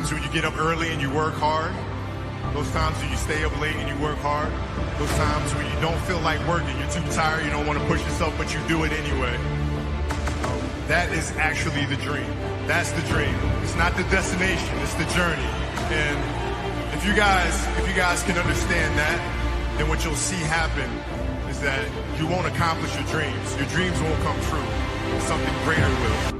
times when you get up early and you work hard. Those times when you stay up late and you work hard. Those times when you don't feel like working, you're too tired, you don't want to push yourself, but you do it anyway. That is actually the dream. That's the dream. It's not the destination, it's the journey. And if you guys can understand that, then what you'll see happen is that you won't accomplish your dreams. Your dreams won't come true. Something greater will.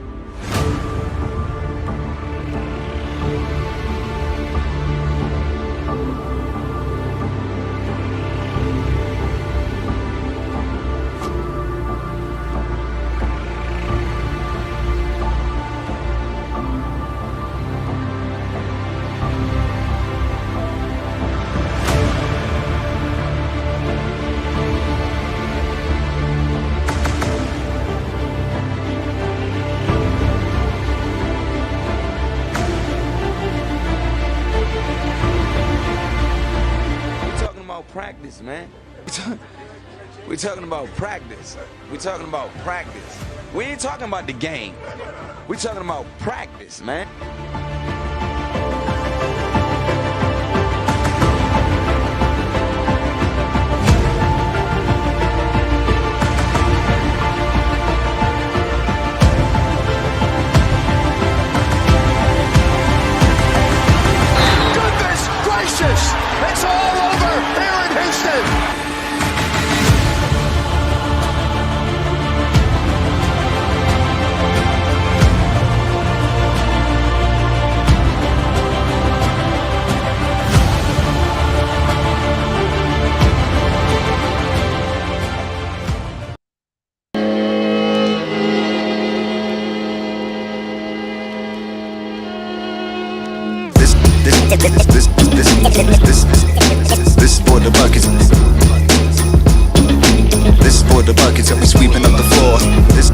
Practice, man. We're talking about practice. We're talking about practice. We ain't talking about the game. We're talking about practice, man. Goodness gracious! It's all over here in Houston! This for the buckets. This for the buckets and we sweeping up the floor. This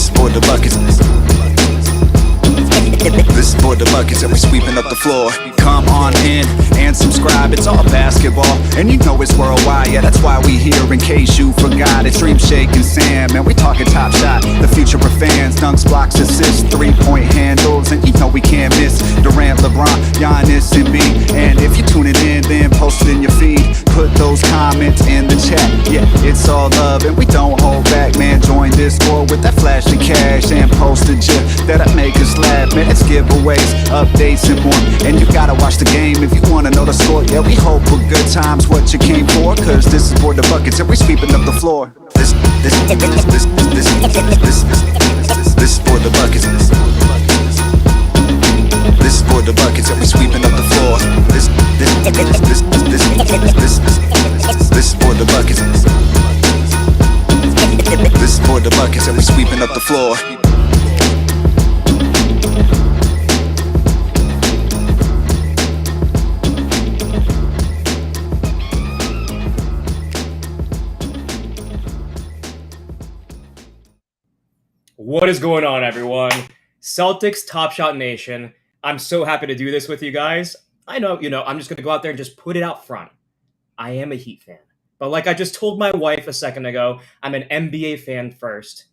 for the buckets. This for the buckets and we sweeping up the floor. Come on in and subscribe. It's all basketball and you know it's worldwide. Yeah, that's why we here in case you forgot. It's Dream Shake and Sam and we talking top shot. The future for fans, dunks, blocks, assists, 3-point handles, and you know we can't miss Durant, LeBron, Giannis, and B. And if you're tuning in, then post it in your feed. Put those comments in the chat. Yeah, it's all love and we don't hold back, man. Join Discord with that flash of cash and post a gif that'll make us laugh, man. It's giveaways, updates, and more. And you gotta watch the game if you wanna know the score. Yeah, we hope for good times what you came for, cause this is for the buckets and we sweeping up the floor. This for the buckets. This for the buckets and we sweeping up the floor. This for the buckets. This for the buckets and we sweeping up the floor. What is going on, everyone? Celtics Top Shot Nation. I'm so happy to do this with you guys. I know, I'm just going to go out there and just put it out front. I am a Heat fan. But like I just told my wife a second ago, I'm an NBA fan first.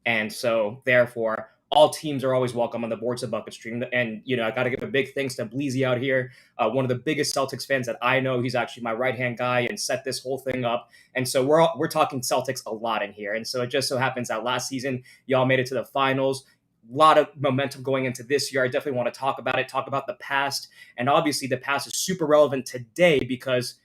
And so, therefore, all teams are always welcome on the Boards of Bucket stream. And, I got to give a big thanks to Bleezy out here, one of the biggest Celtics fans that I know. He's actually my right-hand guy and set this whole thing up. And so we're talking Celtics a lot in here. And so it just so happens that last season, y'all made it to the finals. A lot of momentum going into this year. I definitely want to talk about it, talk about the past. And obviously the past is super relevant today because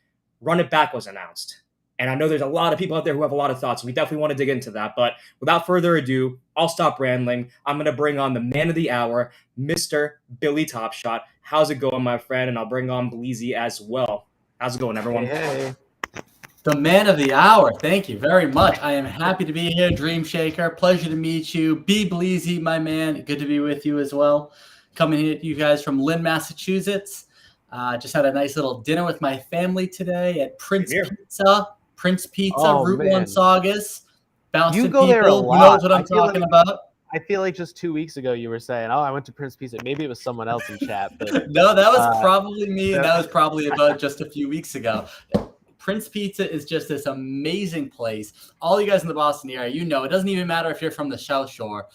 Run It Back was announced. And I know there's a lot of people out there who have a lot of thoughts. We definitely want to dig into that. But without further ado, I'll stop rambling. I'm going to bring on the man of the hour, Mr. Billy Topshot. How's it going, my friend? And I'll bring on Bleezy as well. How's it going, everyone? Hey. The man of the hour. Thank you very much. I am happy to be here, Dream Shaker. Pleasure to meet you. B. Bleezy, my man. Good to be with you as well. Coming here to you guys from Lynn, Massachusetts. Just had a nice little dinner with my family today at Prince Pizza, Route 1 Saugus. Bouncing you go there a lot. Who knows what I'm talking about? I feel like just 2 weeks ago you were saying, "Oh, I went to Prince Pizza." Maybe it was someone else in chat, but no, that was probably me, and that was probably about just a few weeks ago. Prince Pizza is just this amazing place. All you guys in the Boston area, it doesn't even matter if you're from the South Shore.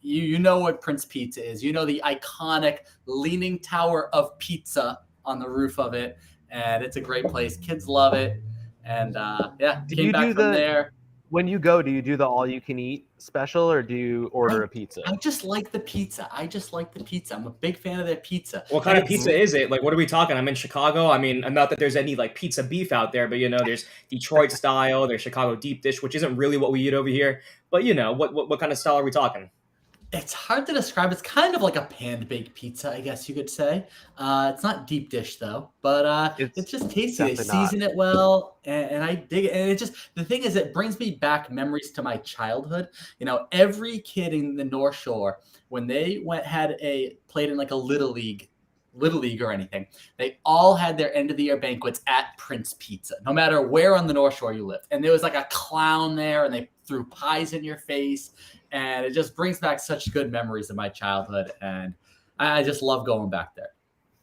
you know what Prince Pizza is. You know the iconic Leaning Tower of Pizza on the roof of it, and it's a great place. Kids love it, and Do came you back do from the there. when you go? Do you do the all-you-can-eat special, or do you order a pizza? I just like the pizza. I'm a big fan of their pizza. What kind of pizza is it? Like, what are we talking? I'm in Chicago. I mean, not that there's any like pizza beef out there, but there's Detroit style, there's Chicago deep dish, which isn't really what we eat over here. But what kind of style are we talking? It's hard to describe. It's kind of like a pan-baked pizza, I guess you could say. It's not deep dish though, but it's just tasty. They definitely not. season it well, and I dig it. And it just the thing is, it brings me back memories to my childhood. Every kid in the North Shore, when they played in like a little league or anything, they all had their end of the year banquets at Prince Pizza, no matter where on the North Shore you lived. And there was like a clown there, and they threw pies in your face. And it just brings back such good memories of my childhood. And I just love going back there.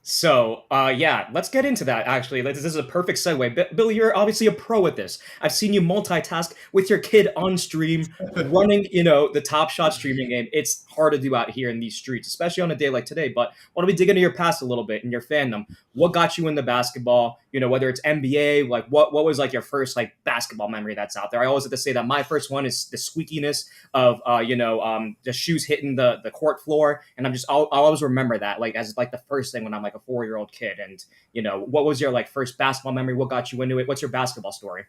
So, let's get into that, actually. This is a perfect segue. Billy, you're obviously a pro at this. I've seen you multitask with your kid on stream, running, the Top Shot streaming game. It's hard to do out here in these streets, especially on a day like today. But why don't we dig into your past a little bit and your fandom? What got you into basketball? Whether it's NBA, like what was like your first like basketball memory that's out there? I always have to say that my first one is the squeakiness of, the shoes hitting the court floor. And I'll always remember that like as like the first thing when I'm like a 4-year-old kid. And what was your like first basketball memory? What got you into it? What's your basketball story?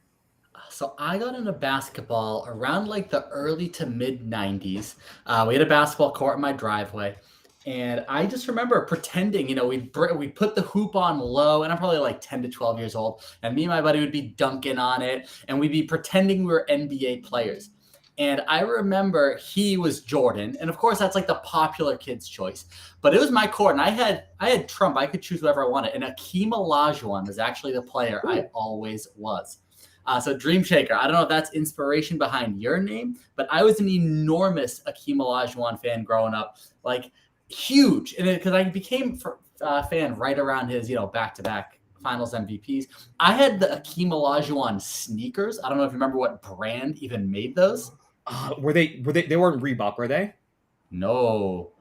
So I got into basketball around like the early to mid 90s. We had a basketball court in my driveway, and I just remember pretending, we'd put the hoop on low, and I'm probably like 10 to 12 years old, and me and my buddy would be dunking on it, and we'd be pretending we were NBA players. And I remember he was Jordan, and of course that's like the popular kid's choice. But it was my court, and I had Trump. I could choose whoever I wanted, and Akeem Olajuwon was actually the player I always was. So Dream Shaker, I don't know if that's inspiration behind your name, but I was an enormous Akeem Olajuwon fan growing up, like huge, and because I became a fan right around his back-to-back Finals MVPs. I had the Akeem Olajuwon sneakers. I don't know if you remember what brand even made those. Were they weren't Reebok, were they? No.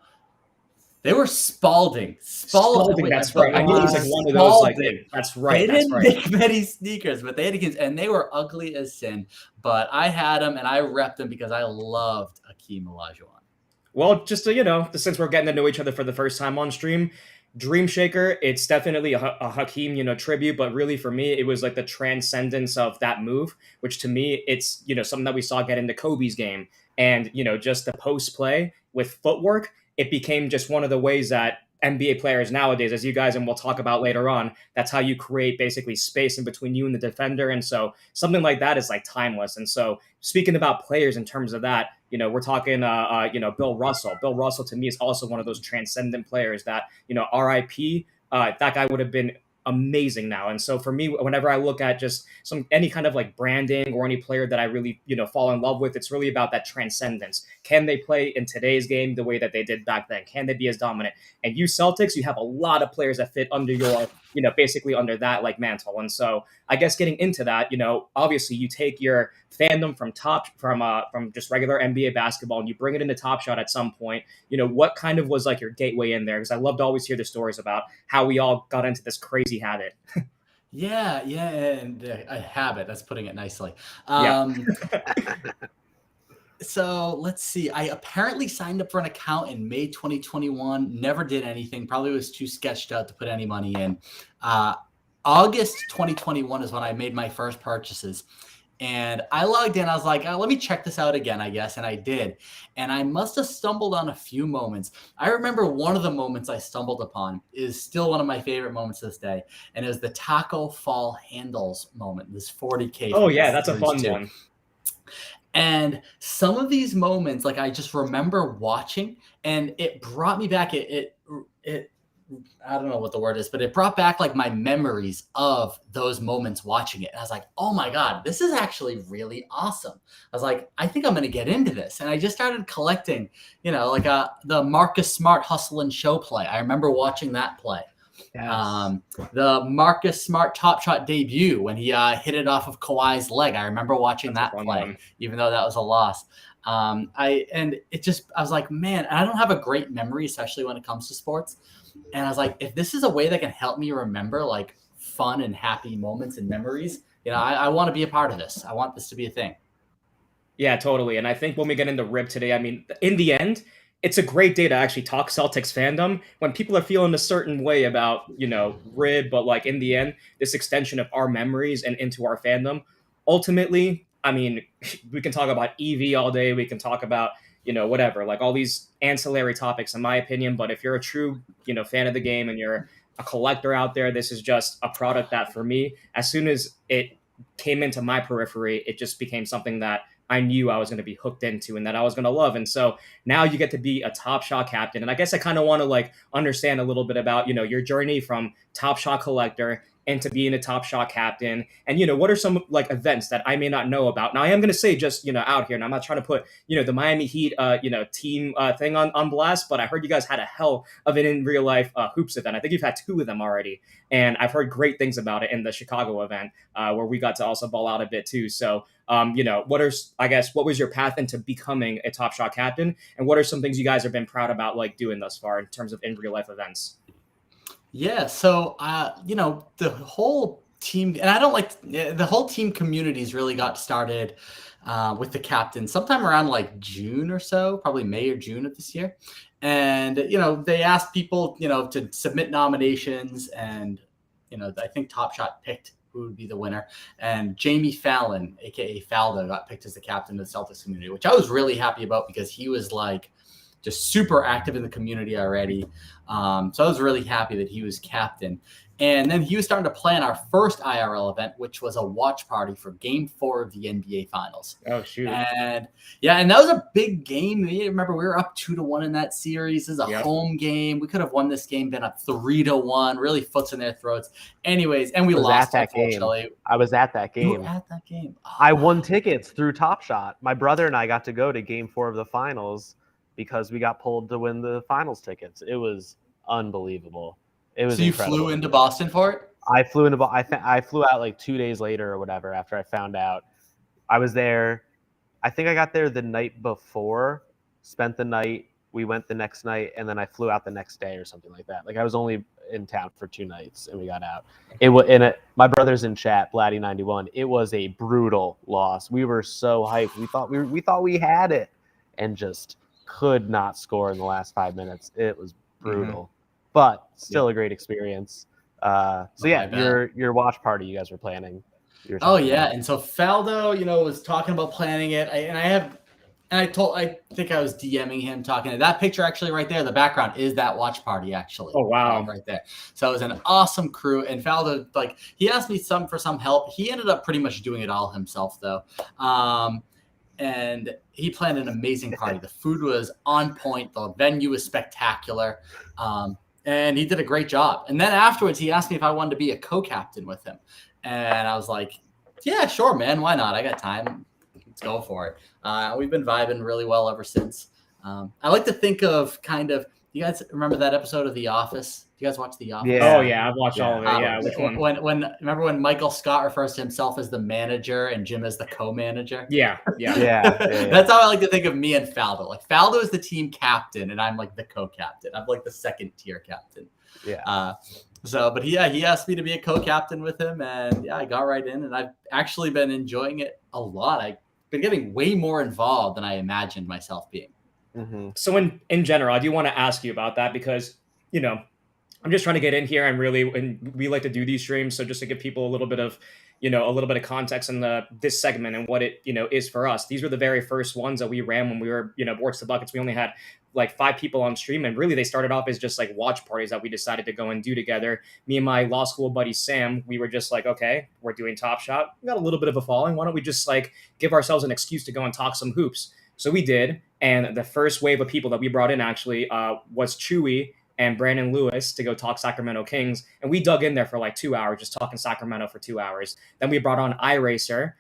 They were Spalding. Spalding, that's right. I knew it was like one of those like that's right. They didn't make many sneakers, but they had Akeem's, and they were ugly as sin. But I had them, and I repped them because I loved Akeem Olajuwon. Well, just since we're getting to know each other for the first time on stream, Dream Shaker, it's definitely a Hakeem, tribute, but really for me, it was like the transcendence of that move, which to me, it's, something that we saw get into Kobe's game. And, just the post play with footwork, it became just one of the ways that NBA players nowadays, as you guys and we'll talk about later on, that's how you create basically space in between you and the defender. And so something like that is like timeless. And so speaking about players in terms of that, we're talking, Bill Russell. Bill Russell to me is also one of those transcendent players that, RIP, that guy would have been amazing now. And so for me, whenever I look at just any kind of like branding or any player that I really, fall in love with, it's really about that transcendence. Can they play in today's game the way that they did back then? Can they be as dominant? And you Celtics, you have a lot of players that fit under your, basically under that like mantle. And so I guess getting into that, obviously you take your fandom from just regular NBA basketball and you bring it into Top Shot at some point. What kind of was like your gateway in there? Because I love to always hear the stories about how we all got into this crazy habit. Yeah, and a habit. That's putting it nicely. So let's see. I apparently signed up for an account in May 2021. Never did anything. Probably was too sketched out to put any money in. August 2021 is when I made my first purchases. And I logged in. I was like, let me check this out again, I guess. And I did. And I must have stumbled on a few moments. I remember one of the moments I stumbled upon is still one of my favorite moments to this day. And it was the Taco Fall handles moment, this 40K. Oh, yeah, that's a fun one. And some of these moments, like I just remember watching, and it brought me back. It I don't know what the word is, but it brought back like my memories of those moments watching it. And I was like, oh my God, this is actually really awesome. I was like, I think I'm going to get into this. And I just started collecting, like the Marcus Smart hustle and show play. I remember watching that play. Yes. The Marcus Smart Top Shot debut when he hit it off of Kawhi's leg. I remember watching that play, even though that was a loss. I was like, man, I don't have a great memory, especially when it comes to sports. And I was like, if this is a way that can help me remember like fun and happy moments and memories, I want to be a part of this. I want this to be a thing. Yeah, totally. And I think when we get into Rib today, I mean, in the end, it's a great day to actually talk Celtics fandom when people are feeling a certain way about, Rib, but like in the end, this extension of our memories and into our fandom. Ultimately, I mean, we can talk about EV all day. We can talk about, whatever, like all these ancillary topics, in my opinion. But if you're a true, fan of the game and you're a collector out there, this is just a product that for me, as soon as it came into my periphery, it just became something that I knew I was going to be hooked into and that I was going to love. And so now you get to be a Top Shot captain. And I guess I kind of want to like understand a little bit about, your journey from Top Shot collector into being a Top Shot captain. And, what are some like events that I may not know about? Now I am going to say just, out here, and I'm not trying to put, the Miami Heat, team thing on blast, but I heard you guys had a hell of an in real life hoops event. I think you've had 2 of them already. And I've heard great things about it in the Chicago event where we got to also ball out a bit too. So, what was your path into becoming a Top Shot captain? And what are some things you guys have been proud about like doing thus far in terms of in real life events? Yeah. So, the whole team, and I don't like the whole team communities really got started with the captain sometime around like June or so, probably May or June of this year. And, they asked people, to submit nominations and, I think Top Shot picked who would be the winner. And Jamie Fallon, aka Faldo, got picked as the captain of the Celtics community, which I was really happy about because he was like just super active in the community already. So I was really happy that he was captain. And then he was starting to plan our first IRL event, which was a watch party for Game 4 of the NBA Finals. Oh, shoot. And that was a big game. You remember, we were up 2-1 in that series. This is a home game. We could have won this game, been up 3-1, really foots in their throats. Anyways, and we lost, unfortunately. I was at that game. You were at that game. Oh. I won tickets through Top Shot. My brother and I got to go to Game 4 of the Finals because we got pulled to win the Finals tickets. It was unbelievable. It was incredible. Flew into Boston for it? I flew into I flew out like 2 days later or whatever after I found out. I was there. I think I got there the night before, spent the night. We went the next night, and then I flew out the next day or something like that. Like I was only in town for 2 nights, and we got out. It was my brother's in chat, Blatty91. It was a brutal loss. We were so hyped. We thought we had it, and just could not score in the last 5 minutes. It was brutal. But still a great experience. So yeah, your watch party you guys were planning. Oh yeah, and so Faldo, was talking about planning it. I think I was DMing him talking. That picture actually right there in the background is that watch party actually. Oh wow, right there. So it was an awesome crew, and Faldo he asked me for some help. He ended up pretty much doing it all himself though. And he planned an amazing party. The food was on point. The venue was spectacular. And he did a great job. And then afterwards, he asked me if I wanted to be a co-captain with him. And I was like, yeah, sure, man. Why not? I got time. Let's go for it. We've been vibing really well ever since. I like to think of you guys remember that episode of The Office? Do you guys watch The Office? Yeah. Oh, yeah. I've watched all of it. Yeah. Which one? Remember when Michael Scott refers to himself as the manager and Jim as the co-manager? Yeah. That's how I like to think of me and Faldo. Like Faldo is the team captain, and I'm like the co-captain. I'm like the second tier captain. Yeah. But he asked me to be a co-captain with him, and I got right in, and I've actually been enjoying it a lot. I've been getting way more involved than I imagined myself being. Mm-hmm. So in general, I do want to ask you about that because, I'm just trying to get in here and we like to do these streams. So just to give people a little bit of context in this segment and what it, is for us. These were the very first ones that we ran when we were, Boards to Buckets. We only had like 5 people on stream, and really they started off as just like watch parties that we decided to go and do together. Me and my law school buddy Sam, we were just like, okay, we're doing Top Shot. We got a little bit of a following. Why don't we just like give ourselves an excuse to go and talk some hoops? So we did, and the first wave of people that we brought in actually was Chewy and Brandon Lewis to go talk Sacramento Kings. And we dug in there for like 2 hours, just talking Sacramento for 2 hours. Then we brought on iRacer,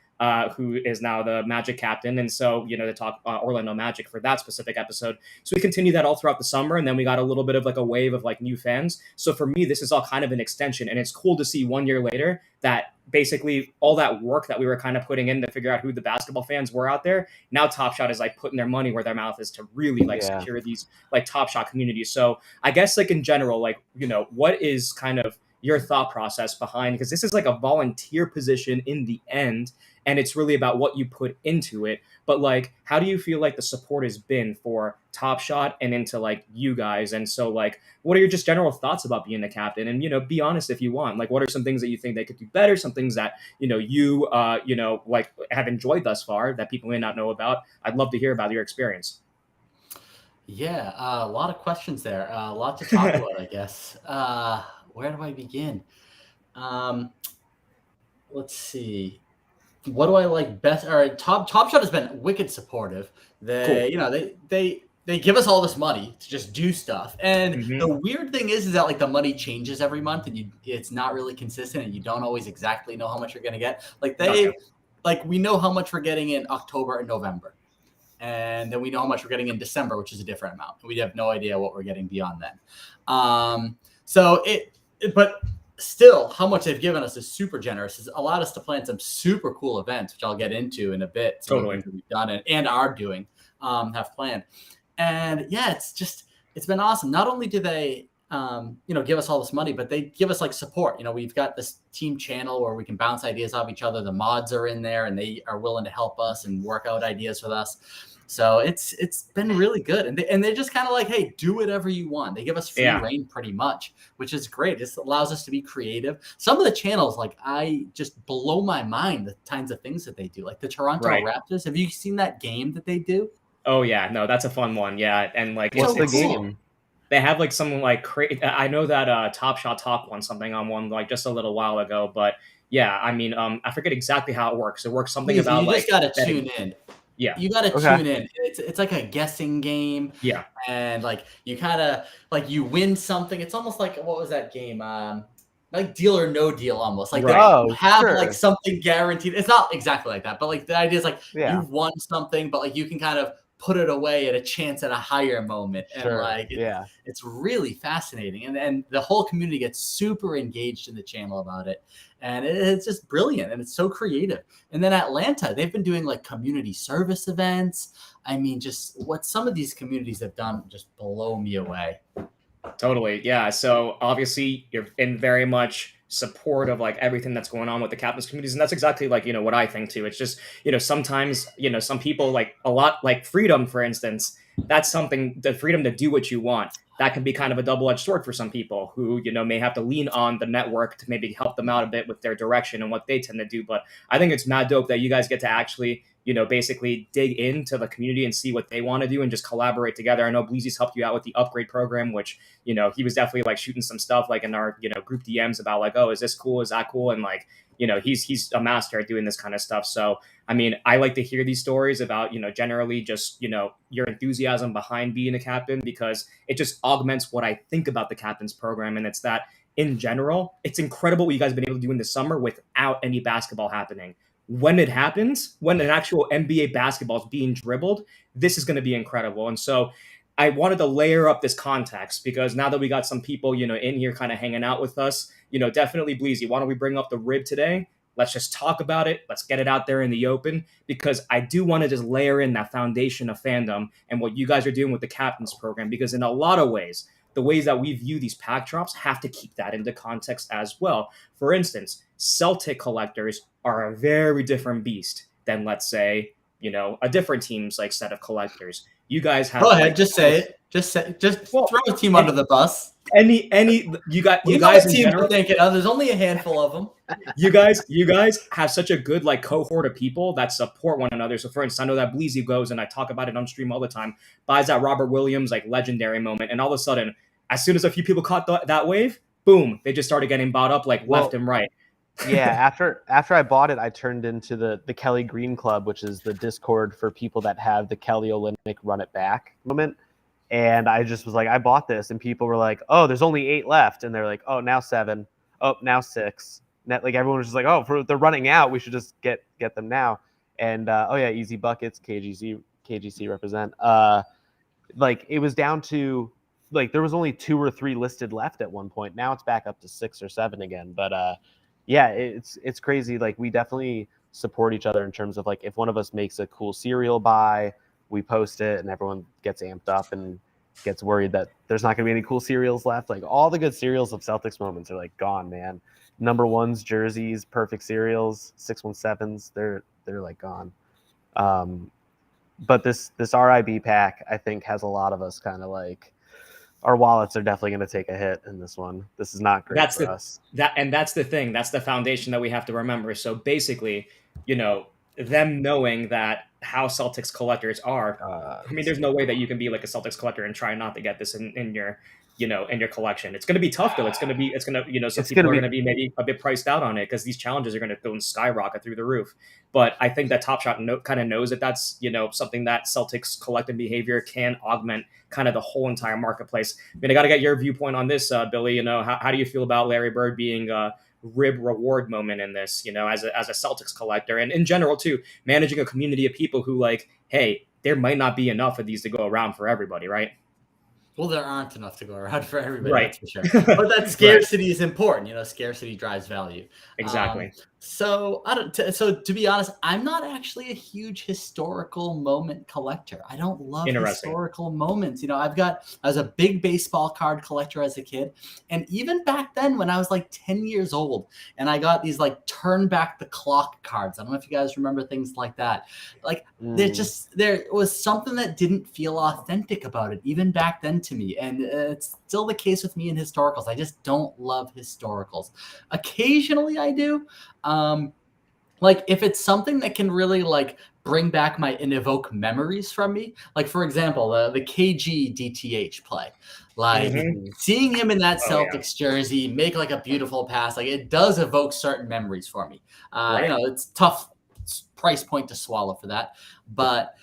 who is now the Magic captain. And so, to talk Orlando Magic for that specific episode. So we continued that all throughout the summer. And then we got a little bit of like a wave of like new fans. So for me, this is all kind of an extension. And it's cool to see 1 year later that basically all that work that we were kind of putting in to figure out who the basketball fans were out there. Now Top Shot is like putting their money where their mouth is to really like Yeah. secure these like Top Shot communities. So I guess like in general, like, you know, what is kind of your thought process behind, because this is like a volunteer position in the end, and it's really about what you put into it. But like, how do you feel like the support has been for Top Shot and into like you guys? And so like, what are your just general thoughts about being the captain? And, you know, be honest if you want, like, what are some things that you think they could do better? Some things that, you know, like have enjoyed thus far that people may not know about. I'd love to hear about your experience. Yeah, a lot of questions there. A lot to talk about, I guess. Where do I begin? Let's see. What do I like best? All right, Top Shot has been wicked supportive. They, Cool. you know, they give us all this money to just do stuff. And Mhm. the weird thing is that like the money changes every month, and it's not really consistent, and you don't always exactly know how much you're gonna get. Like Gotcha. we know how much we're getting in October and November. And then we know how much we're getting in December, which is a different amount. We have no idea what we're getting beyond then. But still, how much they've given us is super generous. It's allowed us to plan some super cool events, which I'll get into in a bit. Some of the Totally. things that we've done and are doing, have planned. And yeah, it's been awesome. Not only do they, give us all this money, but they give us like support. You know, we've got this team channel where we can bounce ideas off each other. The mods are in there and they are willing to help us and work out ideas with us. So it's been really good. And they're just kind of like, hey, do whatever you want. They give us free reign pretty much, which is great. This allows us to be creative. Some of the channels, like I just blow my mind, the kinds of things that they do. Like the Toronto Raptors. Have you seen that game that they do? Oh yeah, no, that's a fun one. Yeah. And like, What's the it's game? they have like some like I know that Top Shot Talk won something on one like just a little while ago, but yeah, I mean, I forget exactly how it works. It works something about You like just gotta betting. tune in. Yeah. You gotta Okay. tune in. It's like a guessing game. Yeah. And like you kind of like you win something. It's almost like what was that game? Like Deal or No Deal, almost like Right. you have sure. like something guaranteed. It's not exactly like that, but like the idea is like Yeah. you've won something, but like you can kind of put it away at a chance at a higher moment. And Sure. like it's really fascinating. And the whole community gets super engaged in the channel about it. And it's just brilliant and it's so creative. And then Atlanta, they've been doing like community service events. I mean, just what some of these communities have done just blow me away. Totally. Yeah. So obviously you're in very much support of like everything that's going on with the captains communities. And that's exactly like, you know, what I think too. It's just, you know, sometimes, you know, some people like a lot like freedom, for instance, that's something, the freedom to do what you want. That can be kind of a double-edged sword for some people who, you know, may have to lean on the network to maybe help them out a bit with their direction and what they tend to do. But I think it's mad dope that you guys get to actually, you know, basically dig into the community and see what they want to do and just collaborate together. I know Bleezy's helped you out with the upgrade program, which, you know, he was definitely like shooting some stuff like in our, you know, group DMs about like, oh, is this cool? Is that cool? And like, you know, he's a master at doing this kind of stuff. So, I mean, I like to hear these stories about, you know, generally just, you know, your enthusiasm behind being a captain, because it just augments what I think about the captain's program. And it's that in general, it's incredible what you guys have been able to do in the summer without any basketball happening. When it happens, when an actual NBA basketball is being dribbled, this is going to be incredible. And so I wanted to layer up this context because now that we got some people, you know, in here kind of hanging out with us, you know, definitely Bleezy, why don't we bring up the rib today? Let's just talk about it. Let's get it out there in the open, because I do want to just layer in that foundation of fandom and what you guys are doing with the captain's program, because in a lot of ways, the ways that we view these pack drops have to keep that into context as well. For instance, Celtic collectors are a very different beast than, let's say, you know, a different team's like set of collectors. You guys have Go ahead, like, just say it. Just Well, throw a team under the bus. you got We you know guys what in teams general. are thinking. There's only a handful of them. You guys have such a good like cohort of people that support one another. So for instance, I know that Bleezy goes, and I talk about it on stream all the time, buys that Robert Williams like legendary moment, and all of a sudden, as soon as a few people caught that wave, boom, they just started getting bought up like left and right. Yeah, after I bought it, I turned into the Kelly Green Club, which is the Discord for people that have the Kelly Olynyk run it back moment. And I just was like, I bought this, and people were like, oh, there's only 8 left, and they're like, oh, now 7, oh, now 6. Like everyone was just like, oh, they're running out, we should just get them now. And oh yeah, easy buckets, KGC represent. Like it was down to like there was only 2 or 3 listed left at one point. Now it's back up to 6 or 7 again. But yeah, it's crazy. Like, we definitely support each other in terms of, like, if one of us makes a cool cereal buy, we post it and everyone gets amped up and gets worried that there's not going to be any cool cereals left. Like, all the good cereals of Celtics moments are like gone, man. Number ones, jerseys, perfect cereals, 617s, they're like gone. But this RIB pack, I think, has a lot of us kind of like, our wallets are definitely going to take a hit in this one. This is not great That's for the us. that's the thing. That's the foundation that we have to remember. So basically, them knowing that how Celtics collectors are. I mean, there's no way that you can be like a Celtics collector and try not to get this in your in your collection. It's going to be tough though. It's going to some It's people going are to going to be maybe a bit priced out on it because these challenges are going to go and skyrocket through the roof. But I think that Top Shot kind of knows that that's something that Celtics collecting behavior can augment kind of the whole entire marketplace. I mean, I got to get your viewpoint on this, Billy. How do you feel about Larry Bird being rib reward moment in this, as a Celtics collector, and in general too, managing a community of people who like, hey, there might not be enough of these to go around for everybody, right? Well, there aren't enough to go around for everybody, Right. that's for sure. But that scarcity is important. Scarcity drives value. Exactly. So so to be honest, I'm not actually a huge historical moment collector. I don't love Interesting. historical moments. I was a big baseball card collector as a kid, and even back then when I was like 10 years old, and I got these like turn back the clock cards. I don't know if you guys remember things like that. Like there was something that didn't feel authentic about it even back then to me, and it's still the case with me in historicals. I just don't love historicals. Occasionally I do. Like if it's something that can really like bring back and evoke memories from me, like for example, the KG DTH play, like seeing him in that Celtics jersey make like a beautiful pass, like it does evoke certain memories for me. It's tough price point to swallow for that, but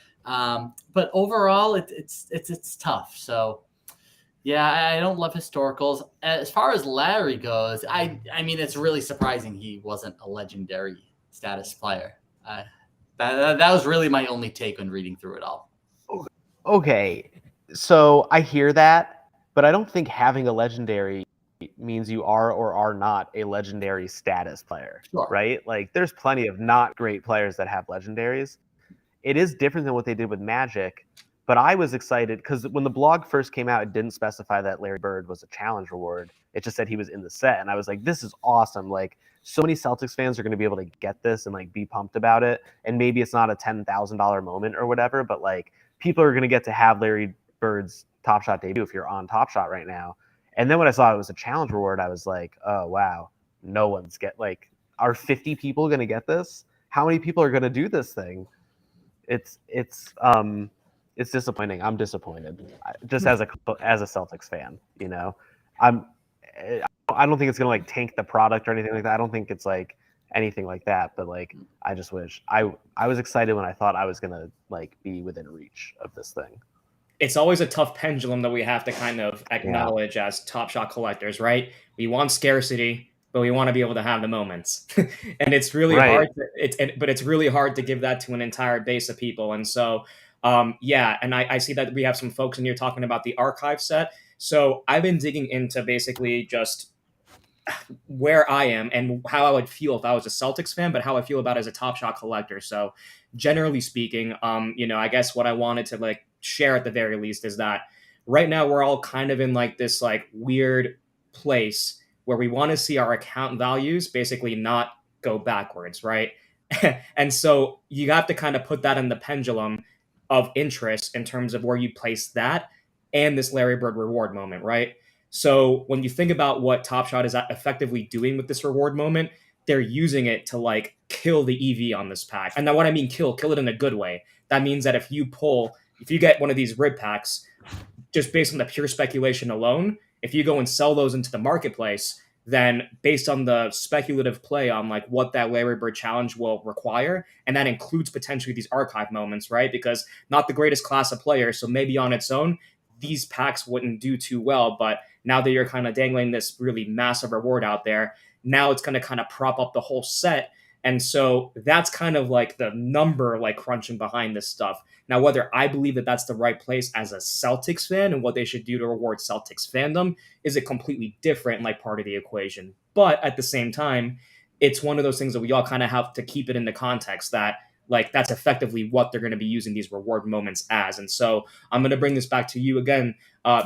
overall it's tough. So yeah, I don't love historicals. As far as Larry goes, I mean, it's really surprising he wasn't a legendary status player. That was really my only take when reading through it all. Okay, so I hear that, but I don't think having a legendary means you are or are not a legendary status player, right? Like, there's plenty of not great players that have legendaries. It is different than what they did with Magic. But I was excited because when the blog first came out, it didn't specify that Larry Bird was a challenge reward. It just said he was in the set. And I was like, this is awesome. Like, so many Celtics fans are going to be able to get this and like be pumped about it. And maybe it's not a $10,000 moment or whatever, but like people are going to get to have Larry Bird's Top Shot debut if you're on Top Shot right now. And then when I saw it was a challenge reward, I was like, oh, wow, no one's are 50 people going to get this? How many people are going to do this thing? It's disappointing. I'm disappointed, just as a Celtics fan. I don't think it's gonna like tank the product or anything like that. I don't think it's like anything like that. But like, I just wish I was excited when I thought I was gonna like be within reach of this thing. It's always a tough pendulum that we have to kind of acknowledge as Top Shot collectors, right? We want scarcity, but we want to be able to have the moments, and it's really hard. But it's really hard to give that to an entire base of people, and so. And I see that we have some folks in here talking about the archive set. So I've been digging into basically just where I am and how I would feel if I was a Celtics fan, but how I feel about it as a Top Shot collector. So generally speaking, I guess what I wanted to like share at the very least is that right now we're all kind of in like this like weird place where we want to see our account values basically not go backwards, right? And so you have to kind of put that in the pendulum of interest in terms of where you place that and this Larry Bird reward moment, right? So when you think about what Top Shot is effectively doing with this reward moment, they're using it to like kill the EV on this pack. And now what I mean kill it in a good way. That means that if you get one of these rib packs, just based on the pure speculation alone, if you go and sell those into the marketplace, then based on the speculative play on like what that Larry Bird challenge will require, and that includes potentially these archive moments, right? Because not the greatest class of players, so maybe on its own, these packs wouldn't do too well. But now that you're kind of dangling this really massive reward out there, now it's going to kind of prop up the whole set. And so that's kind of like the number like crunching behind this stuff. Now, whether I believe that that's the right place as a Celtics fan and what they should do to reward Celtics fandom is a completely different like part of the equation. But at the same time, it's one of those things that we all kind of have to keep it into context that like that's effectively what they're going to be using these reward moments as. And so I'm going to bring this back to you again,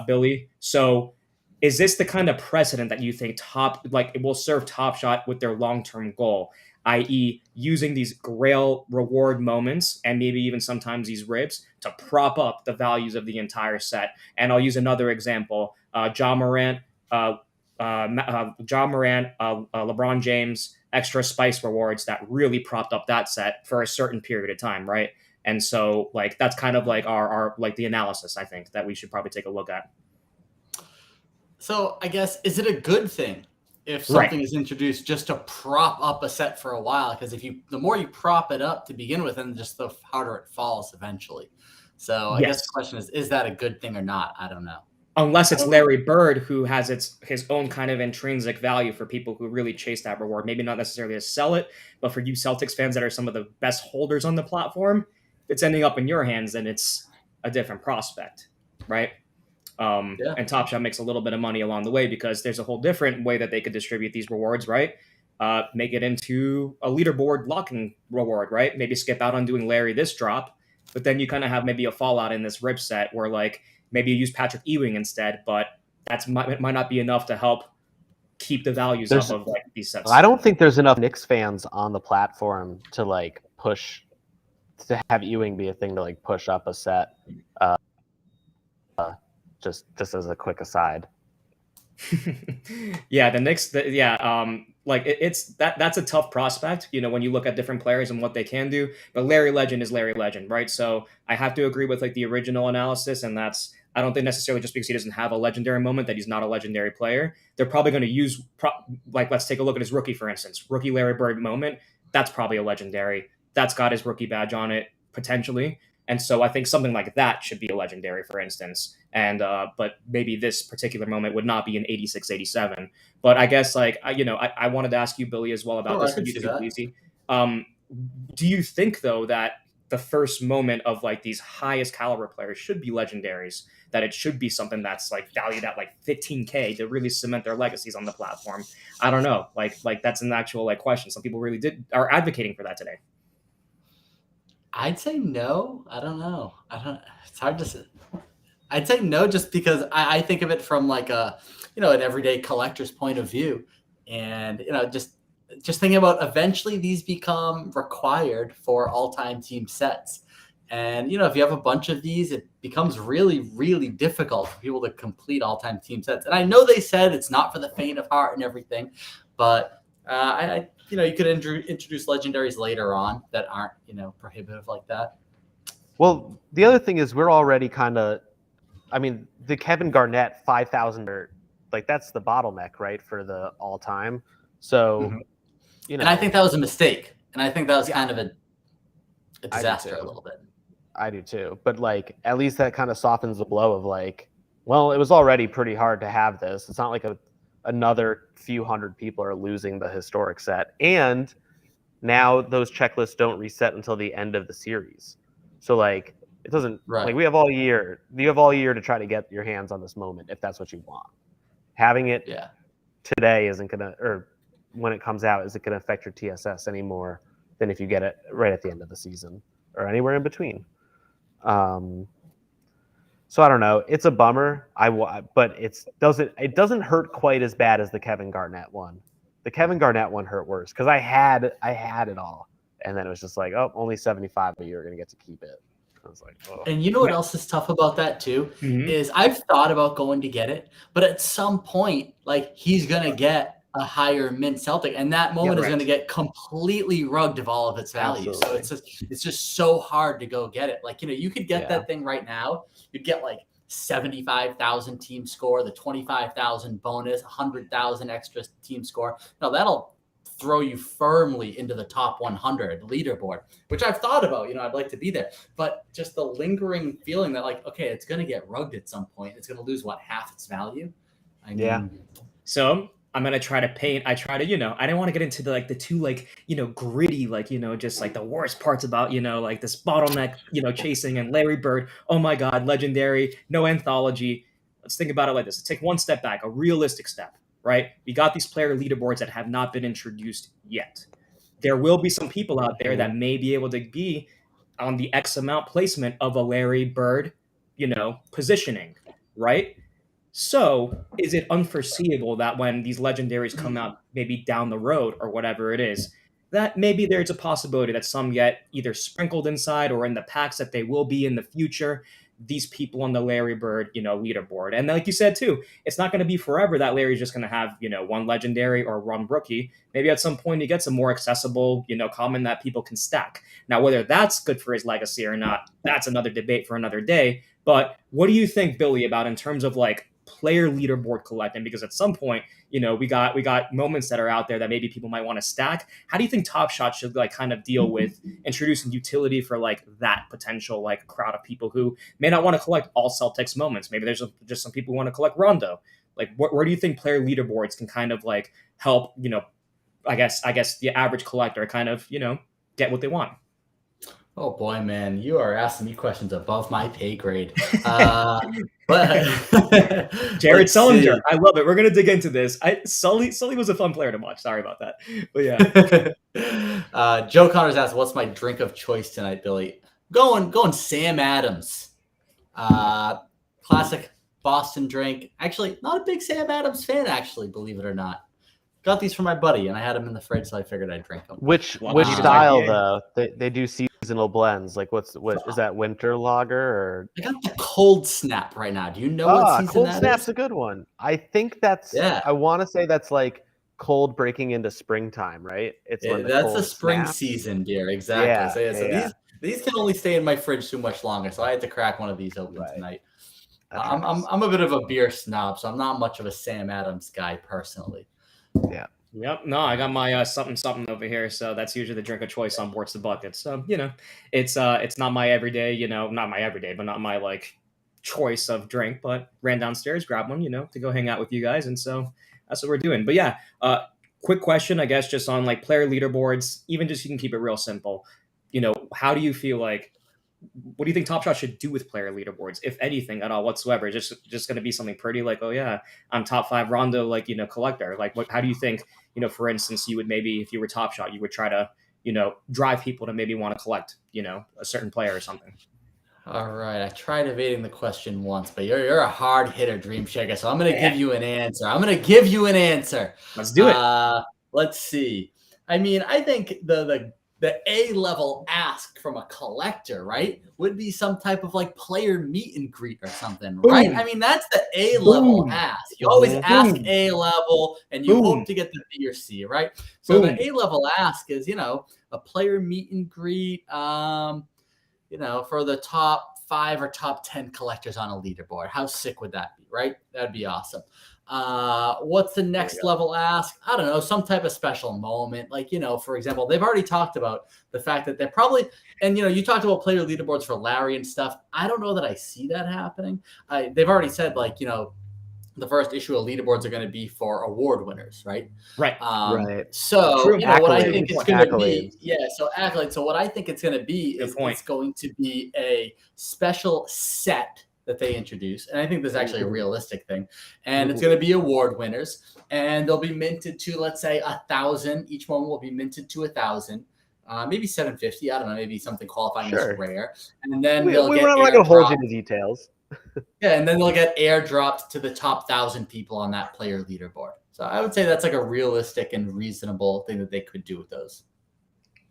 Billy. So is this the kind of precedent that you think it will serve Top Shot with their long-term goal, i.e., using these grail reward moments and maybe even sometimes these ribs to prop up the values of the entire set? And I'll use another example: John Morant, LeBron James, extra spice rewards that really propped up that set for a certain period of time, right? And so, like, that's kind of like our like the analysis I think that we should probably take a look at. So I guess, is it a good thing if something is introduced just to prop up a set for a while? Because the more you prop it up to begin with, then just the harder it falls eventually. So I guess the question is that a good thing or not? I don't know. Unless it's Larry Bird, who has his own kind of intrinsic value for people who really chase that reward. Maybe not necessarily to sell it, but for you Celtics fans that are some of the best holders on the platform, if it's ending up in your hands, then it's a different prospect, right? And Top Shot makes a little bit of money along the way because there's a whole different way that they could distribute these rewards, right? Make it into a leaderboard locking reward, right? Maybe skip out on doing Larry this drop, but then you kind of have maybe a fallout in this rip set where like maybe you use Patrick Ewing instead, but it might not be enough to help keep the values up of like these sets. I don't think there's enough Knicks fans on the platform to like push to have Ewing be a thing to like push up a set. Just as a quick aside. Yeah, the Knicks. Like that's a tough prospect, you know, when you look at different players and what they can do. But Larry Legend is Larry Legend, right? So I have to agree with like the original analysis, and that's I don't think necessarily just because he doesn't have a legendary moment that he's not a legendary player. They're probably going to use like let's take a look at his rookie, for instance, rookie Larry Bird moment. That's probably a legendary. That's got his rookie badge on it potentially. And so I think something like that should be a legendary, for instance. And but maybe this particular moment would not be an 86, 87. But I guess like I wanted to ask you, Billy, as well about this. For you to be easy. Do you think though that the first moment of like these highest caliber players should be legendaries? That it should be something that's like valued at like 15K to really cement their legacies on the platform? I don't know. Like that's an actual like question. Some people really are advocating for that today. I'd say no. I don't know. It's hard to say. I'd say no, just because I think of it from like an everyday collector's point of view, and just thinking about eventually these become required for all-time team sets, and if you have a bunch of these, it becomes really, really difficult for people to complete all-time team sets. And I know they said it's not for the faint of heart and everything, but you could introduce legendaries later on that aren't, prohibitive like that. Well, the other thing is we're already kind of, the Kevin Garnett 5,000, like that's the bottleneck, right, for the all time. So, And I think that was a mistake. And I think that was kind of a disaster a little bit. I do too. But like, at least that kind of softens the blow of like, well, it was already pretty hard to have this. It's not like another few hundred people are losing the historic set, and now those checklists don't reset until the end of the series. So like it doesn't like we have all year. You have all year to try to get your hands on this moment if that's what you want. Having it today isn't gonna, or when it comes out, isn't gonna affect your TSS any more than if you get it right at the end of the season or anywhere in between. So I don't know. It's a bummer. But it doesn't hurt quite as bad as the Kevin Garnett one. The Kevin Garnett one hurt worse because I had it all, and then it was just like, oh, only 75, but you're gonna get to keep it. I was like, oh. And you know what else is tough about that too is I've thought about going to get it, but at some point, like he's gonna get a higher mint Celtic, and that moment is gonna get completely rugged of all of its value. Absolutely. So it's just so hard to go get it. Like you could get that thing right now. You'd get like 75,000 team score, the 25,000 bonus, 100,000 extra team score. Now that'll throw you firmly into the top 100 leaderboard, which I've thought about. I'd like to be there, but just the lingering feeling that like, okay, it's going to get rugged at some point. It's going to lose half its value. So I'm going to try to paint. I didn't want to get into the too gritty, just like the worst parts about, like this bottleneck, chasing and Larry Bird. Oh my God, legendary, no anthology. Let's think about it like this. Let's take one step back, a realistic step. right? We got these player leaderboards that have not been introduced yet. There will be some people out there that may be able to be on the X amount placement of a Larry Bird, positioning, right? So, is it unforeseeable that when these legendaries come out, maybe down the road or whatever it is, that maybe there's a possibility that some get either sprinkled inside or in the packs that they will be in the future? These people on the Larry Bird, leaderboard. And like you said too, it's not going to be forever that Larry's just going to have, one legendary or one rookie. Maybe at some point he gets a more accessible, common that people can stack. Now, whether that's good for his legacy or not, that's another debate for another day. But what do you think, Billy, about in terms of like player leaderboard collecting? Because at some point, we got moments that are out there that maybe people might want to stack. How do you think Top Shot should like kind of deal with introducing utility for like that potential like crowd of people who may not want to collect all Celtics moments? Maybe there's just some people who want to collect Rondo. Like, where do you think player leaderboards can kind of like help? I guess the average collector kind of get what they want. Oh boy, man, you are asking me questions above my pay grade. But Jared Sullinger, I love it. We're gonna dig into this. Sully was a fun player to watch. Sorry about that, but yeah. Joe Connors asked, "What's my drink of choice tonight, Billy?" Going Sam Adams, classic Boston drink. Actually, not a big Sam Adams fan. Actually, believe it or not. Got these for my buddy, and I had them in the fridge, so I figured I'd drink them. Which Wow. style though? They do seasonal blends. Like what is that, winter lager or? I got the Cold Snap right now. Do you know what season Cold that Snap's is? a good one. I think that's. Yeah. I want to say that's like cold breaking into springtime, right? It's when That's cold the spring snaps. season, dear. Exactly. Yeah, So yeah. these can only stay in my fridge too much longer. So I had to crack one of these open Right. tonight. That I'm tracks. a bit of a beer snob, so I'm not much of a Sam Adams guy personally. Yeah. Yep. No, I got my something over here. So that's usually the drink of choice on Boards the Bucket. So it's not my everyday, not my everyday, but not my like choice of drink. But ran downstairs, grabbed one, to go hang out with you guys, and so that's what we're doing. But yeah, quick question, I guess, just on like player leaderboards. Even just you can keep it real simple. How do you feel like? What do you think Top Shot should do with player leaderboards, if anything at all whatsoever? Just going to be something pretty like, oh yeah, I'm top 5 Rondo, like, collector. Like, how do you think, for instance, you would maybe, if you were Top Shot, you would try to, drive people to maybe want to collect, a certain player or something? All right, I tried evading the question once, but you're a hard hitter, Dream Shaker. So I'm going to give you an answer. Let's do it. Let's see. I mean, I think the A-level ask from a collector, right, would be some type of like player meet and greet or something, right? Boom. I mean, that's the A-level Boom. ask. You always ask Boom. A-level and you Boom. hope to get the B or C, right? So Boom. the A-level ask is, a player meet and greet, for the top 5 or top 10 collectors on a leaderboard. How sick would that be, right? That'd be awesome. What's the next level ask? I don't know, some type of special moment. Like, for example, they've already talked about the fact that they're probably, and you talked about player leaderboards for Larry and stuff. I don't know that I see that happening. They've already said like, the first issue of leaderboards are going to be for award winners, right? Right. Right. So True. what I think Accolades. it's going to be, Accolades. so accolades. So what I think it's going to be is it's going to be a special set that they introduce, and I think this is actually a realistic thing. And it's going to be award winners, and they'll be minted to, let's say, 1,000. Each one will be minted to 1,000. Maybe 750. I don't know. Maybe something qualifying as rare, and then We're they'll get not going to hold you airdropped. to details. Yeah, and then they'll get airdropped to the top 1,000 people on that player leaderboard. So I would say that's like a realistic and reasonable thing that they could do with those.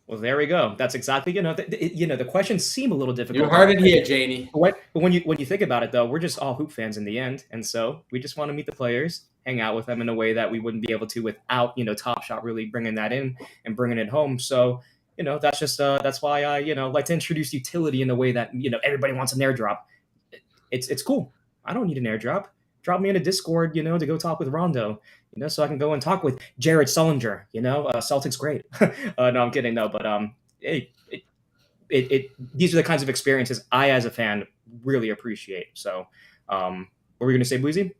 Well, there we go. That's exactly, the questions seem a little difficult. You heard it here, Janie. But when you think about it, though, we're just all hoop fans in the end, and so we just want to meet the players, hang out with them in a way that we wouldn't be able to without, Top Shot really bringing that in and bringing it home. So, that's just that's why I, like to introduce utility in a way that everybody wants an airdrop. It's cool. I don't need an airdrop. Drop me in a Discord, to go talk with Rondo, so I can go and talk with Jared Sullinger, Celtics great. No, I'm kidding. No, but these are the kinds of experiences I, as a fan, really appreciate. So, what were we going to say, Boozy?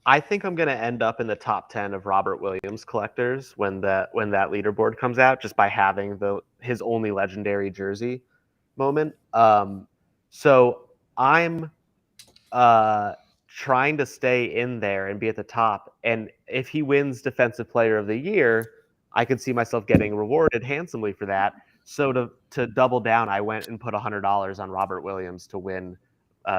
I think I'm going to end up in the top 10 of Robert Williams collectors when that leaderboard comes out, just by having his only legendary jersey moment. So I'm trying to stay in there and be at the top. And if he wins Defensive Player of the Year, I could see myself getting rewarded handsomely for that. So to double down, I went and put $100 on Robert Williams to win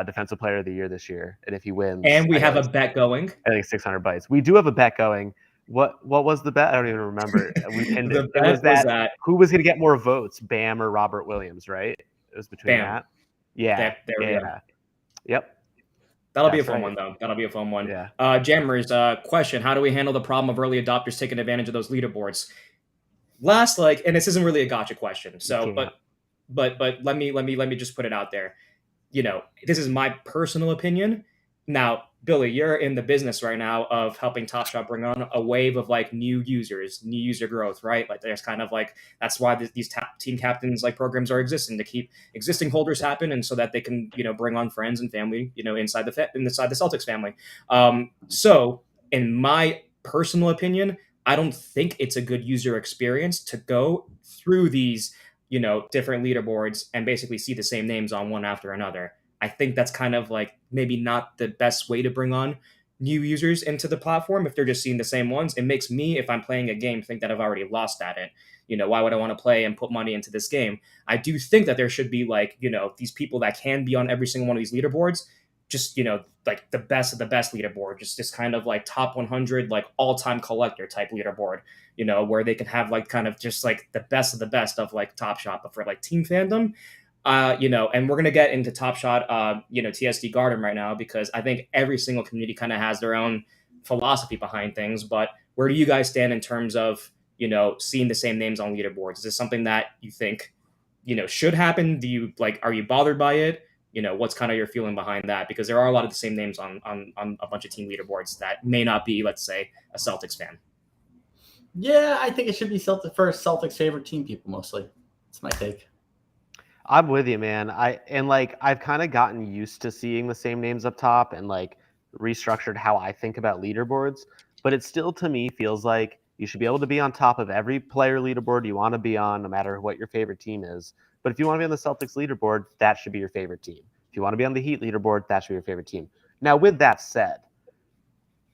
Defensive Player of the Year this year. And if he wins, And we I have got a bet going. I think 600 bites. We do have a bet going. What was the bet? I don't even remember. We pinned The it. bet It was was that who was going to get more votes, Bam or Robert Williams, right? It was between Bam. that. Yeah. There we go. Yep. That'll be a That's fun right. one, though. That'll be a fun one. Yeah. Jammers, question: how do we handle the problem of early adopters taking advantage of those leaderboards? And this isn't really a gotcha question. So, can't. but let me just put it out there. This is my personal opinion. Now, Billy, you're in the business right now of helping Top Shot bring on a wave of like new users, new user growth, right? Like there's kind of like, that's why these team captains like programs are existing, to keep existing holders happen, and so that they can bring on friends and family inside the Celtics family. So in my personal opinion, I don't think it's a good user experience to go through these different leaderboards and basically see the same names on one after another. I think that's kind of like maybe not the best way to bring on new users into the platform if they're just seeing the same ones. It makes me, if I'm playing a game, think that I've already lost at it. Why would I want to play and put money into this game? I do think that there should be like, these people that can be on every single one of these leaderboards, just, like the best of the best leaderboard, just kind of like top 100, like all-time collector type leaderboard, where they can have like kind of just like the best of the best of like Top Shot, but for like team fandom. And we're going to get into Top Shot, TSD Garden right now, because I think every single community kind of has their own philosophy behind things. But where do you guys stand in terms of, seeing the same names on leaderboards? Is this something that you think, should happen? Are you bothered by it? What's kind of your feeling behind that? Because there are a lot of the same names on a bunch of team leaderboards that may not be, let's say, a Celtics fan. Yeah, I think it should be Celtics favorite team people mostly. That's my take. I'm with you, man. I've kind of gotten used to seeing the same names up top and like restructured how I think about leaderboards, but it still to me feels like you should be able to be on top of every player leaderboard you want to be on, no matter what your favorite team is. But if you want to be on the Celtics leaderboard, that should be your favorite team. If you want to be on the Heat leaderboard, that should be your favorite team. Now, with that said,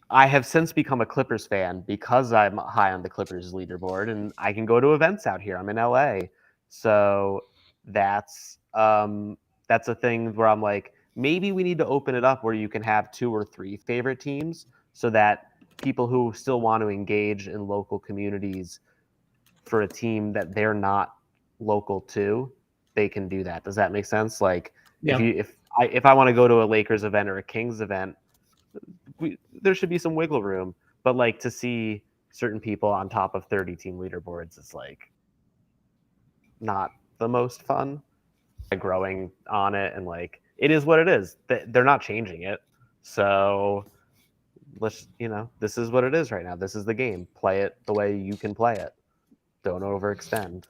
I have since become a Clippers fan because I'm high on the Clippers leaderboard, and I can go to events out here. I'm in LA, so that's a thing where I'm like, maybe we need to open it up where you can have 2 or 3 favorite teams, so that people who still want to engage in local communities for a team that they're not local to, they can do that. Does that make sense? Like, Yeah. if I want to go to a Lakers event or a Kings event, there should be some wiggle room. But like, to see certain people on top of 30 team leaderboards is like not the most fun. Growing on it, and like, it is what it is. They're not changing it, so this is what it is right now. This is the game. Play it the way you can play it. Don't overextend.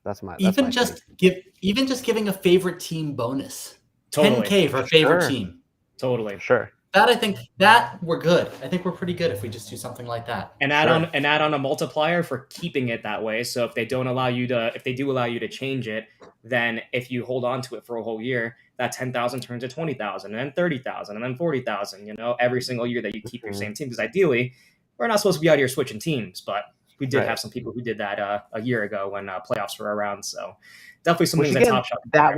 That's my just giving a favorite team bonus. Totally. 10K for a favorite Sure. team. Totally. Sure. That, I think that we're good. I think we're pretty good if we just do something like that. And add on a multiplier for keeping it that way. So if they do allow you to change it, then if you hold on to it for a whole year, that 10,000 turns to 20,000, and then 30,000, and then 40,000. Every single year that you keep your same team. Because ideally, we're not supposed to be out here switching teams, but we did have some people who did that a year ago when playoffs were around. So definitely something that Top Shot. That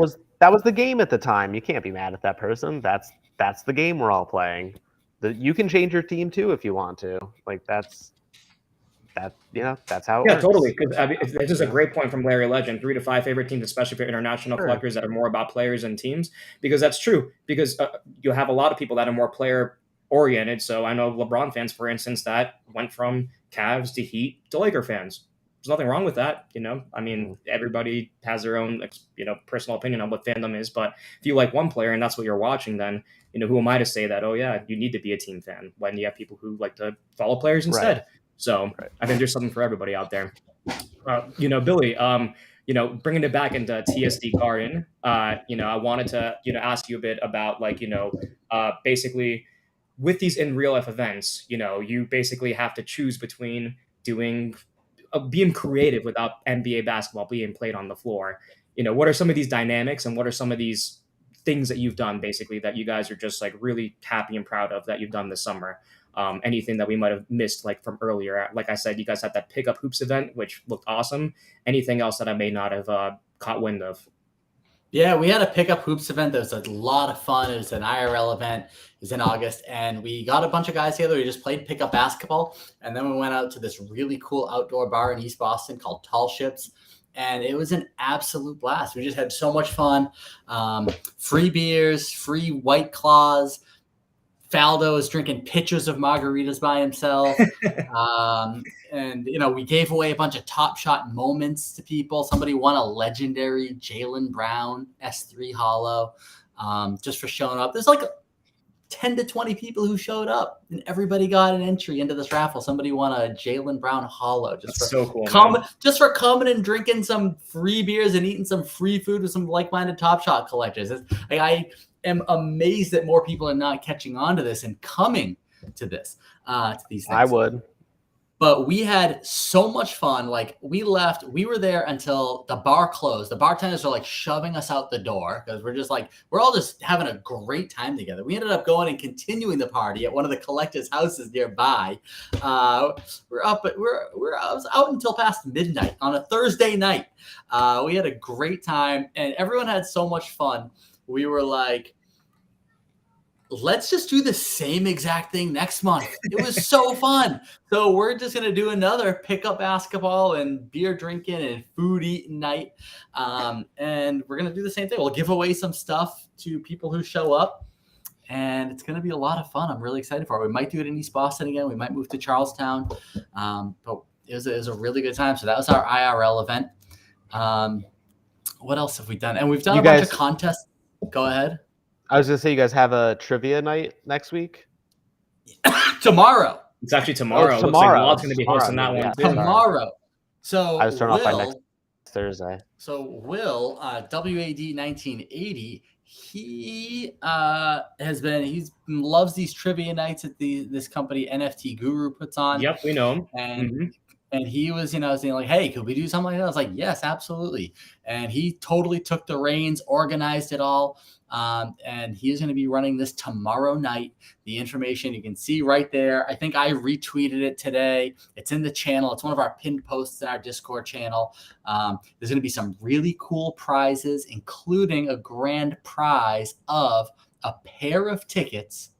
was the game at the time. You can't be mad at that person. That's the game we're all playing. You can change your team too if you want to. Like, that's how it works. Totally. Because this is a great point from Larry Legend. 3 to 5 favorite teams, especially for international collectors that are more about players and teams. Because that's true. Because you'll have a lot of people that are more player oriented. So I know LeBron fans, for instance, that went from Cavs to Heat to Laker fans. There's nothing wrong with that. I mean, everybody has their own, personal opinion on what fandom is. But if you like one player and that's what you're watching, then, who am I to say that, oh yeah, you need to be a team fan when you have people who like to follow players instead. Right. So I think there's something for everybody out there. Billy, bringing it back into TSD Garden, I wanted to, ask you a bit about basically with these in real life events, you basically have to choose between being creative without NBA basketball being played on the floor. What are some of these dynamics and what are some of these things that you've done basically that you guys are just like really happy and proud of that you've done this summer. Anything that we might have missed like from earlier. Like I said, you guys had that pickup hoops event, which looked awesome. Anything else that I may not have caught wind of? Yeah, we had a pickup hoops event that was a lot of fun. It was an IRL event. It was in August, and we got a bunch of guys together. We just played pickup basketball, and then we went out to this really cool outdoor bar in East Boston called Tall Ships, and it was an absolute blast. We just had so much fun. Free beers, free White Claws. Faldo is drinking pitchers of margaritas by himself. And, we gave away a bunch of Top Shot moments to people. Somebody won a legendary Jaylen Brown S3 Hollow just for showing up. There's like 10 to 20 people who showed up, and everybody got an entry into this raffle. Somebody won a Jaylen Brown Hollow just just for coming and drinking some free beers and eating some free food with some like-minded Top Shot collectors. I am amazed that more people are not catching on to this and coming to this, to these things. I would. But we had so much fun. Like, we were there until the bar closed. The bartenders are like shoving us out the door because we're all just having a great time together. We ended up going and continuing the party at one of the collectors' houses nearby. I was out until past midnight on a Thursday night. We had a great time, and everyone had so much fun. We were like, let's just do the same exact thing next month. It was so fun. So we're just going to do another pickup basketball and beer drinking and food eating night. And we're going to do the same thing. We'll give away some stuff to people who show up, and it's going to be a lot of fun. I'm really excited for it. We might do it in East Boston again. We might move to Charlestown. But it was a really good time. So that was our IRL event. What else have we done? And we've done a bunch of contests. Go ahead. I was going to say, you guys have a trivia night next week? Tomorrow. It's actually tomorrow. Oh, Looks like Walt's going to be hosting that one too. Tomorrow. So I was turned off by next Thursday. So Will, WAD 1980, he loves these trivia nights that this company NFT Guru puts on. Yep, we know him. And he was, saying like, hey, could we do something like that? I was like, yes, absolutely. And he totally took the reins, organized it all. And he is going to be running this tomorrow night. The information you can see right there. I think I retweeted it today. It's in the channel. It's one of our pinned posts in our Discord channel. There's going to be some really cool prizes, including a grand prize of a pair of tickets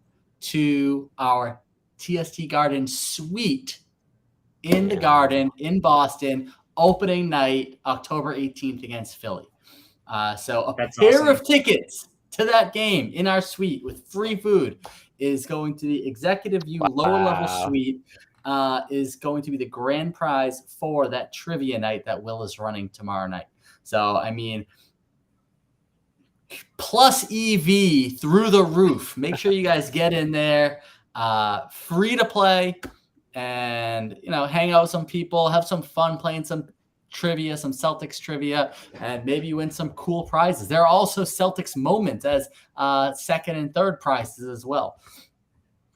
to our TST Garden suite in the Garden in Boston, opening night, October 18th against Philly. So That's pair awesome. Of tickets to that game in our suite with free food is going to the executive view lower level suite, is going to be the grand prize for that trivia night that Will is running tomorrow night. So, I mean, plus EV through the roof. Make sure you guys get in there. Free to play. And, hang out with some people, have some fun playing some trivia, some Celtics trivia, and maybe win some cool prizes. There are also Celtics moments as second and third prizes as well.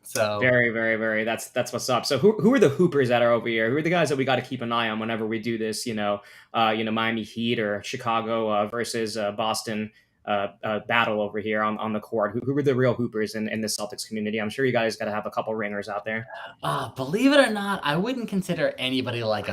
So very, very, very. That's what's up. So who are the hoopers that are over here? Who are the guys that we got to keep an eye on whenever we do this? Miami Heat or Chicago versus Boston battle over here on the court. Who are the real hoopers in the Celtics community? I'm sure you guys got to have a couple ringers out there. Believe it or not, I wouldn't consider anybody like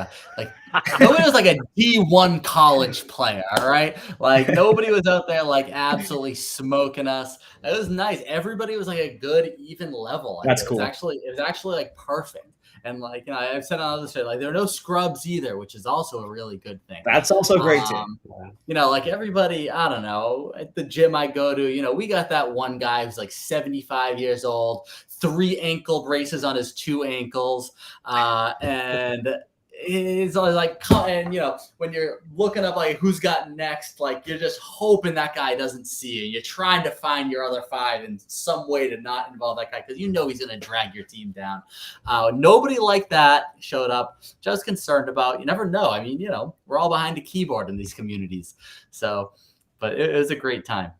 nobody was like a D1 college player. All right, like nobody was out there like absolutely smoking us. It was nice. Everybody was like a good even level. That's cool. It was actually like perfect. And I've said on other shows, like there are no scrubs either, which is also a really good thing. That's also great too. Like everybody, I don't know, at the gym I go to, we got that one guy who's like 75 years old, 3 ankle braces on his 2 ankles, and it's always like, and when you're looking up like who's got next, like you're just hoping that guy doesn't see you. You're trying to find your other 5 in some way to not involve that guy because he's going to drag your team down. Nobody like that showed up, which I was concerned about. You never know. I mean, we're all behind a keyboard in these communities. So, but it was a great time.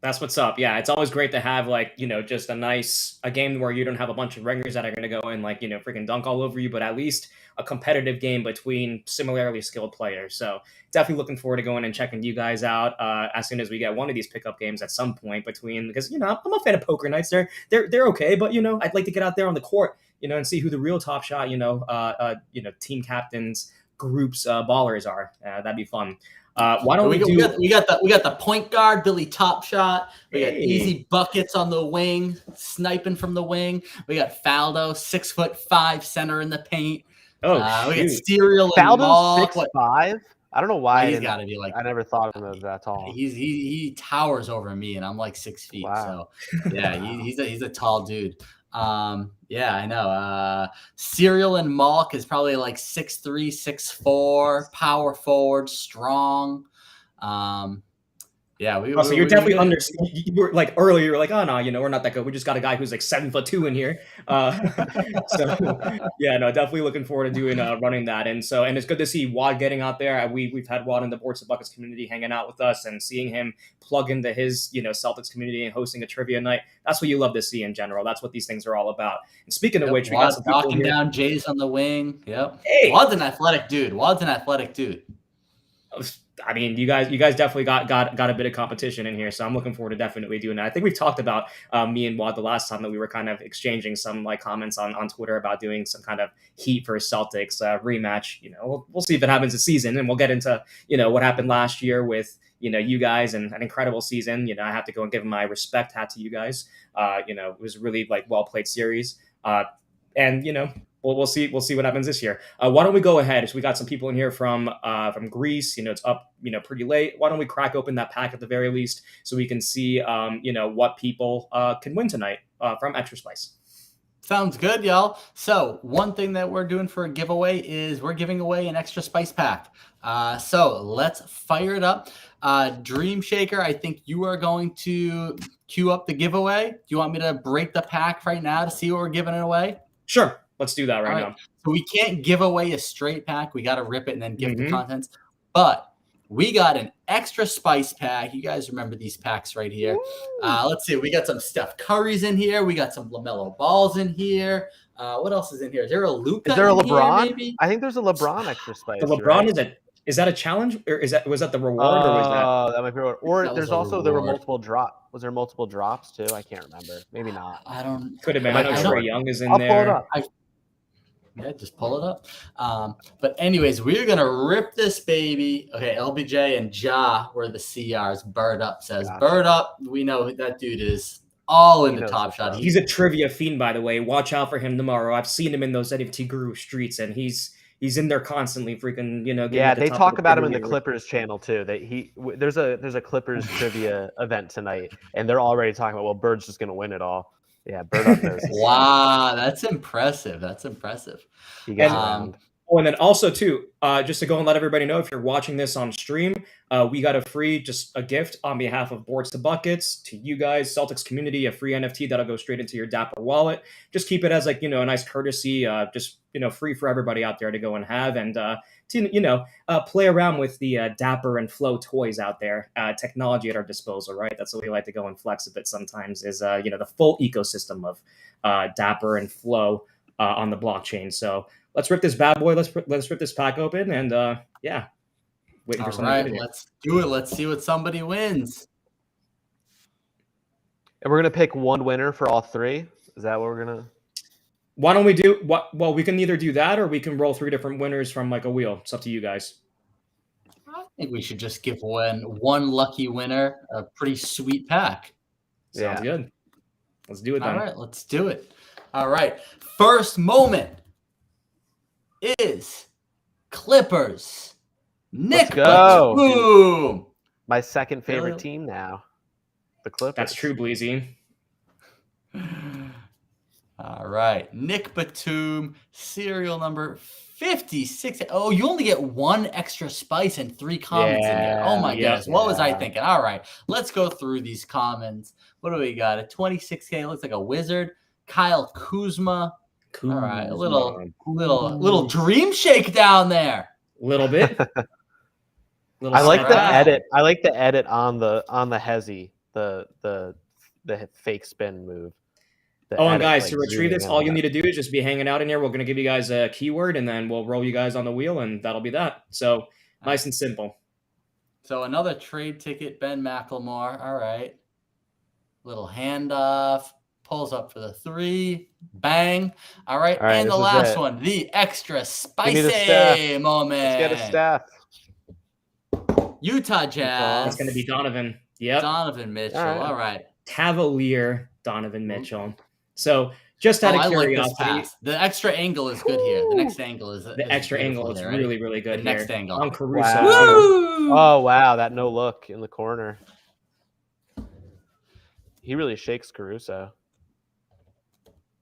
That's what's up. Yeah, it's always great to have like, just a game where you don't have a bunch of ringers that are going to go and like, freaking dunk all over you, but at least a competitive game between similarly skilled players. So definitely looking forward to going and checking you guys out as soon as we get one of these pickup games at some point between, because I'm a fan of poker nights. They're okay, but I'd like to get out there on the court, and see who the real top shot, team captains, groups, ballers are. That'd be fun. Why don't we got the point guard Billy Top Shot. We got Hey. easy buckets on the wing, sniping from the wing. We got Faldo, 6'5" center in the paint. Oh, we got shoot. Serial and Faldo's Malk. 6'5". I don't know why He's got to be like. I never thought of him that tall. He towers over me, and I'm like 6 feet. Wow. So yeah, he's a tall dude. Yeah, I know. Serial and Malk is probably like 6'3", 6'4", power forward, strong. Yeah, So you're definitely under. You were like earlier. You were like, oh no, we're not that good. We just got a guy who's like 7'2" in here. So yeah, no, definitely looking forward to doing running that. And it's good to see Wad getting out there. We've had Wad in the Boards and Buckets community hanging out with us and seeing him plug into his Celtics community and hosting a trivia night. That's what you love to see in general. That's what these things are all about. And speaking of which, we got some people knocking here. down Jays on the wing. Yep. Hey. Wad's an athletic dude. I mean, you guys definitely got a bit of competition in here, so I'm looking forward to definitely doing that. I think we've talked about me and Wad the last time that we were kind of exchanging some like comments on Twitter about doing some kind of Heat versus Celtics rematch. We'll see if it happens this season, and we'll get into what happened last year with you guys and an incredible season. I have to go and give my respect hat to you guys. It was really like well played series, and we'll see what happens this year. Why don't we go ahead? So we got some people in here from Greece. It's up pretty late. Why don't we crack open that pack at the very least so we can see what people can win tonight from Extra Spice. Sounds good, y'all. So one thing that we're doing for a giveaway is we're giving away an Extra Spice pack. So let's fire it up. Dream Shaker, I think you are going to queue up the giveaway. Do you want me to break the pack right now to see what we're giving it away? Sure. Let's do that right now. So we can't give away a straight pack. We got to rip it and then give the contents. But we got an Extra Spice pack. You guys remember these packs right here. Let's see. We got some Steph Curry's in here. We got some LaMelo Balls in here. What else is in here? Is there a Luka? Is there a in here, LeBron? maybe? I think there's a LeBron Extra Spice. The LeBron right? is that a challenge or was that the reward or was that? Oh, that might be reward. Or That was there's a also there were reward. multiple drop. Was there multiple drops too? I can't remember. Maybe not. I don't. Could have been. I know I Trae don't- Young is in I'll pull it there. up. Yeah, just pull it up. But anyways, we're gonna rip this baby. Okay, LBJ and Ja were the CRs. Bird Up says Gotcha. Bird Up. We know that dude is all in He the knows Top what's Shot. up. He's a trivia fiend, by the way. Watch out for him tomorrow. I've seen him in those NFT Guru streets, and he's in there constantly, freaking, getting Yeah, at the they top talk of the about him in the trivia. Clippers channel too. There's a Clippers trivia event tonight, and they're already talking about, well, Bird's just gonna win it all. Yeah, Bird up knows. Wow, that's impressive. He gets And- around. Oh, and then also too, just to go and let everybody know, if you're watching this on stream, we got just a gift on behalf of Boards to Buckets to you guys, Celtics community, a free NFT that'll go straight into your Dapper Wallet. Just keep it as like, a nice courtesy, free for everybody out there to go and have and to play around with the Dapper and Flow toys out there, technology at our disposal, right? That's what we like to go and flex a bit sometimes is the full ecosystem of Dapper and Flow on the blockchain. So let's rip this bad boy. Let's rip this pack open and waiting for All something. right, let's do it. Let's see what somebody wins. And we're gonna pick one winner for all three. Is that what we're gonna? Why don't we do what? Well, we can either do that or we can roll 3 different winners from like a wheel. It's up to you guys. I think we should just give one lucky winner a pretty sweet pack. Sounds good. Let's do it then. All right, let's do it. All right, first moment is Clippers. Nick Let's go. Boom. My second favorite Really? team now, the Clippers. That's true, Bleezy. All right, Nick Batum, serial number 56. Oh, you only get one Extra Spice and 3 comments in here. Oh my Yeah, goodness, what was I thinking? All right, let's go through these comments. What do we got? A 26K looks like a wizard. Kyle Kuzma. Cool. All right, a little dream shake down there. Little bit. I like the Alright. edit. I like the edit on the Hezi, the fake spin move. Oh, and guys, to retrieve this, all you need to do is just be hanging out in here. We're going to give you guys a keyword, and then we'll roll you guys on the wheel, and that'll be that. So nice and simple. So another trade ticket, Ben McLemore. All right. Little handoff. Pulls up for the 3. Bang. All right. And the last one, the extra spicy moment. Let's get a staff. Utah Jazz. That's going to be Donovan. Yep. Donovan Mitchell. All right. Cavalier Donovan Mitchell. So just out of curiosity, the extra angle is good here. The next angle is really, really good. The next angle on Caruso. Wow. Oh wow, that no look in the corner. He really shakes Caruso.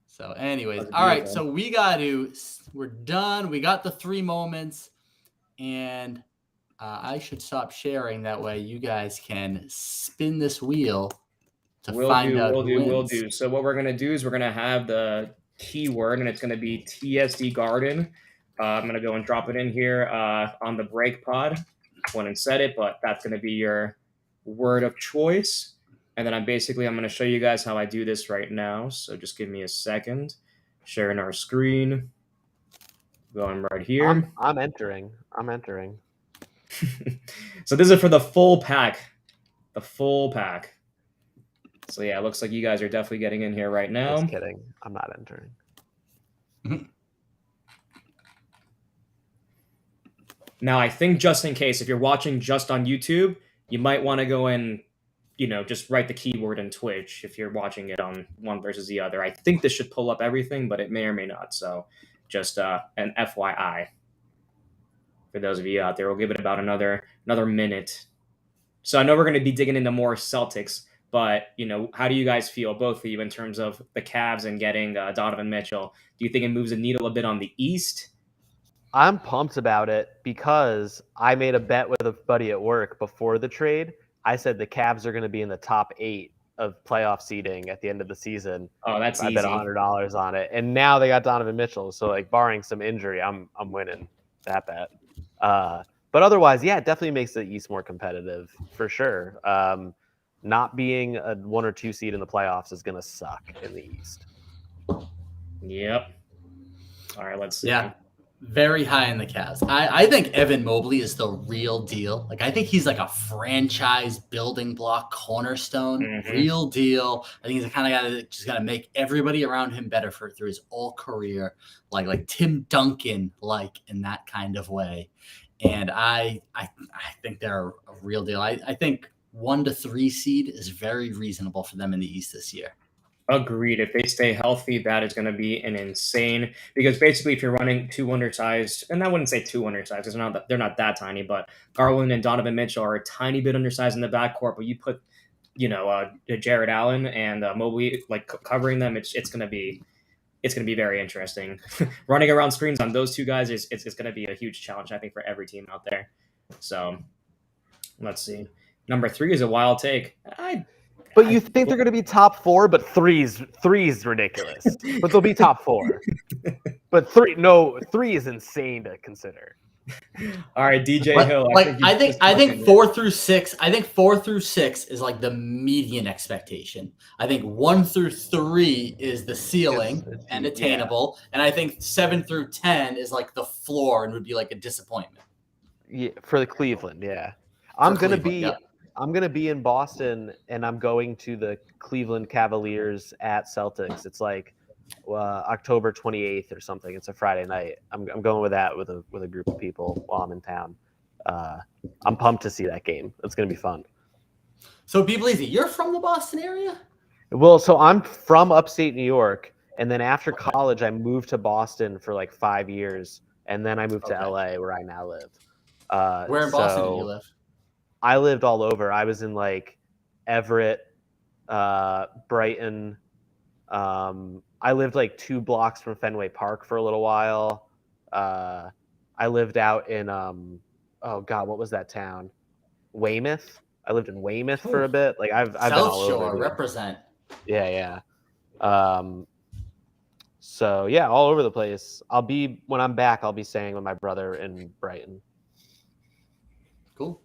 So, anyways, all right. So we're done. We got the 3 moments, and I should stop sharing. That way, you guys can spin this wheel. We'll do. So what we're going to do is we're going to have the keyword, and it's going to be TSDGARDEN. I'm going to go and drop it in here on the break pod. Went and said it, but that's going to be your word of choice. And then I'm going to show you guys how I do this right now. So just give me a second. Sharing our screen. Going right here. I'm entering. So this is for the full pack. So yeah, it looks like you guys are definitely getting in here right now. Just kidding. I'm not entering. Now, I think just in case, if you're watching just on YouTube, you might want to go and, just write the keyword in Twitch if you're watching it on one versus the other. I think this should pull up everything, but it may or may not. So just an FYI for those of you out there. We'll give it about another minute. So I know we're going to be digging into more Celtics. But, how do you guys feel, both of you, in terms of the Cavs and getting Donovan Mitchell? Do you think it moves the needle a bit on the East? I'm pumped about it because I made a bet with a buddy at work before the trade. I said the Cavs are going to be in the top 8 of playoff seeding at the end of the season. Oh, that's easy. I bet $100 on it. And now they got Donovan Mitchell. So, barring some injury, I'm winning that bet. But otherwise, yeah, it definitely makes the East more competitive for sure. Not being a 1 or 2 seed in the playoffs is going to suck in the East. Yep. All right, let's see. Yeah, very high in the Cavs. I think Evan Mobley is the real deal. I think he's like a franchise building block cornerstone, real deal. I think he's the kind of guy that just got to make everybody around him better through his whole career, like Tim Duncan, in that kind of way. And I think they're a real deal. I think 1 to 3 seed is very reasonable for them in the East this year. Agreed. If they stay healthy, that is going to be an insane. Because basically, if you're running 2 undersized, and I wouldn't say 2 undersized, because they're not that tiny, but Garland and Donovan Mitchell are a tiny bit undersized in the backcourt. But you put, Jared Allen and Mobley covering them, it's going to be very interesting. Running around screens on those 2 guys is going to be a huge challenge, I think, for every team out there. So let's see. Number 3 is a wild take. But you think they're going to be top 4, but three's ridiculous. But they'll be top 4. But 3 is insane to consider. All right, DJ Hill. I think 4 through 6. I think 4 through 6 is the median expectation. I think 1 through 3 is the ceiling and attainable, and I think 7 through 10 is the floor and would be a disappointment. Yeah, for the Cleveland, yeah. I'm gonna be in Boston, and I'm going to the Cleveland Cavaliers at Celtics. It's October 28th or something. It's a Friday night. I'm going with that with a group of people while I'm in town. I'm pumped to see that game. It's gonna be fun. So, people, easy. You're from the Boston area? Well, so I'm from upstate New York, and then after college, I moved to Boston for 5 years, and then I moved to LA, where I now live. Where in Boston do you live? I lived all over. I was in Everett, Brighton. I lived 2 blocks from Fenway Park for a little while. I lived out in what was that town? Weymouth. I lived in Weymouth for a bit. I've been all over. South Shore, represent. Yeah. So yeah, all over the place. When I'm back, I'll be staying with my brother in Brighton. Cool.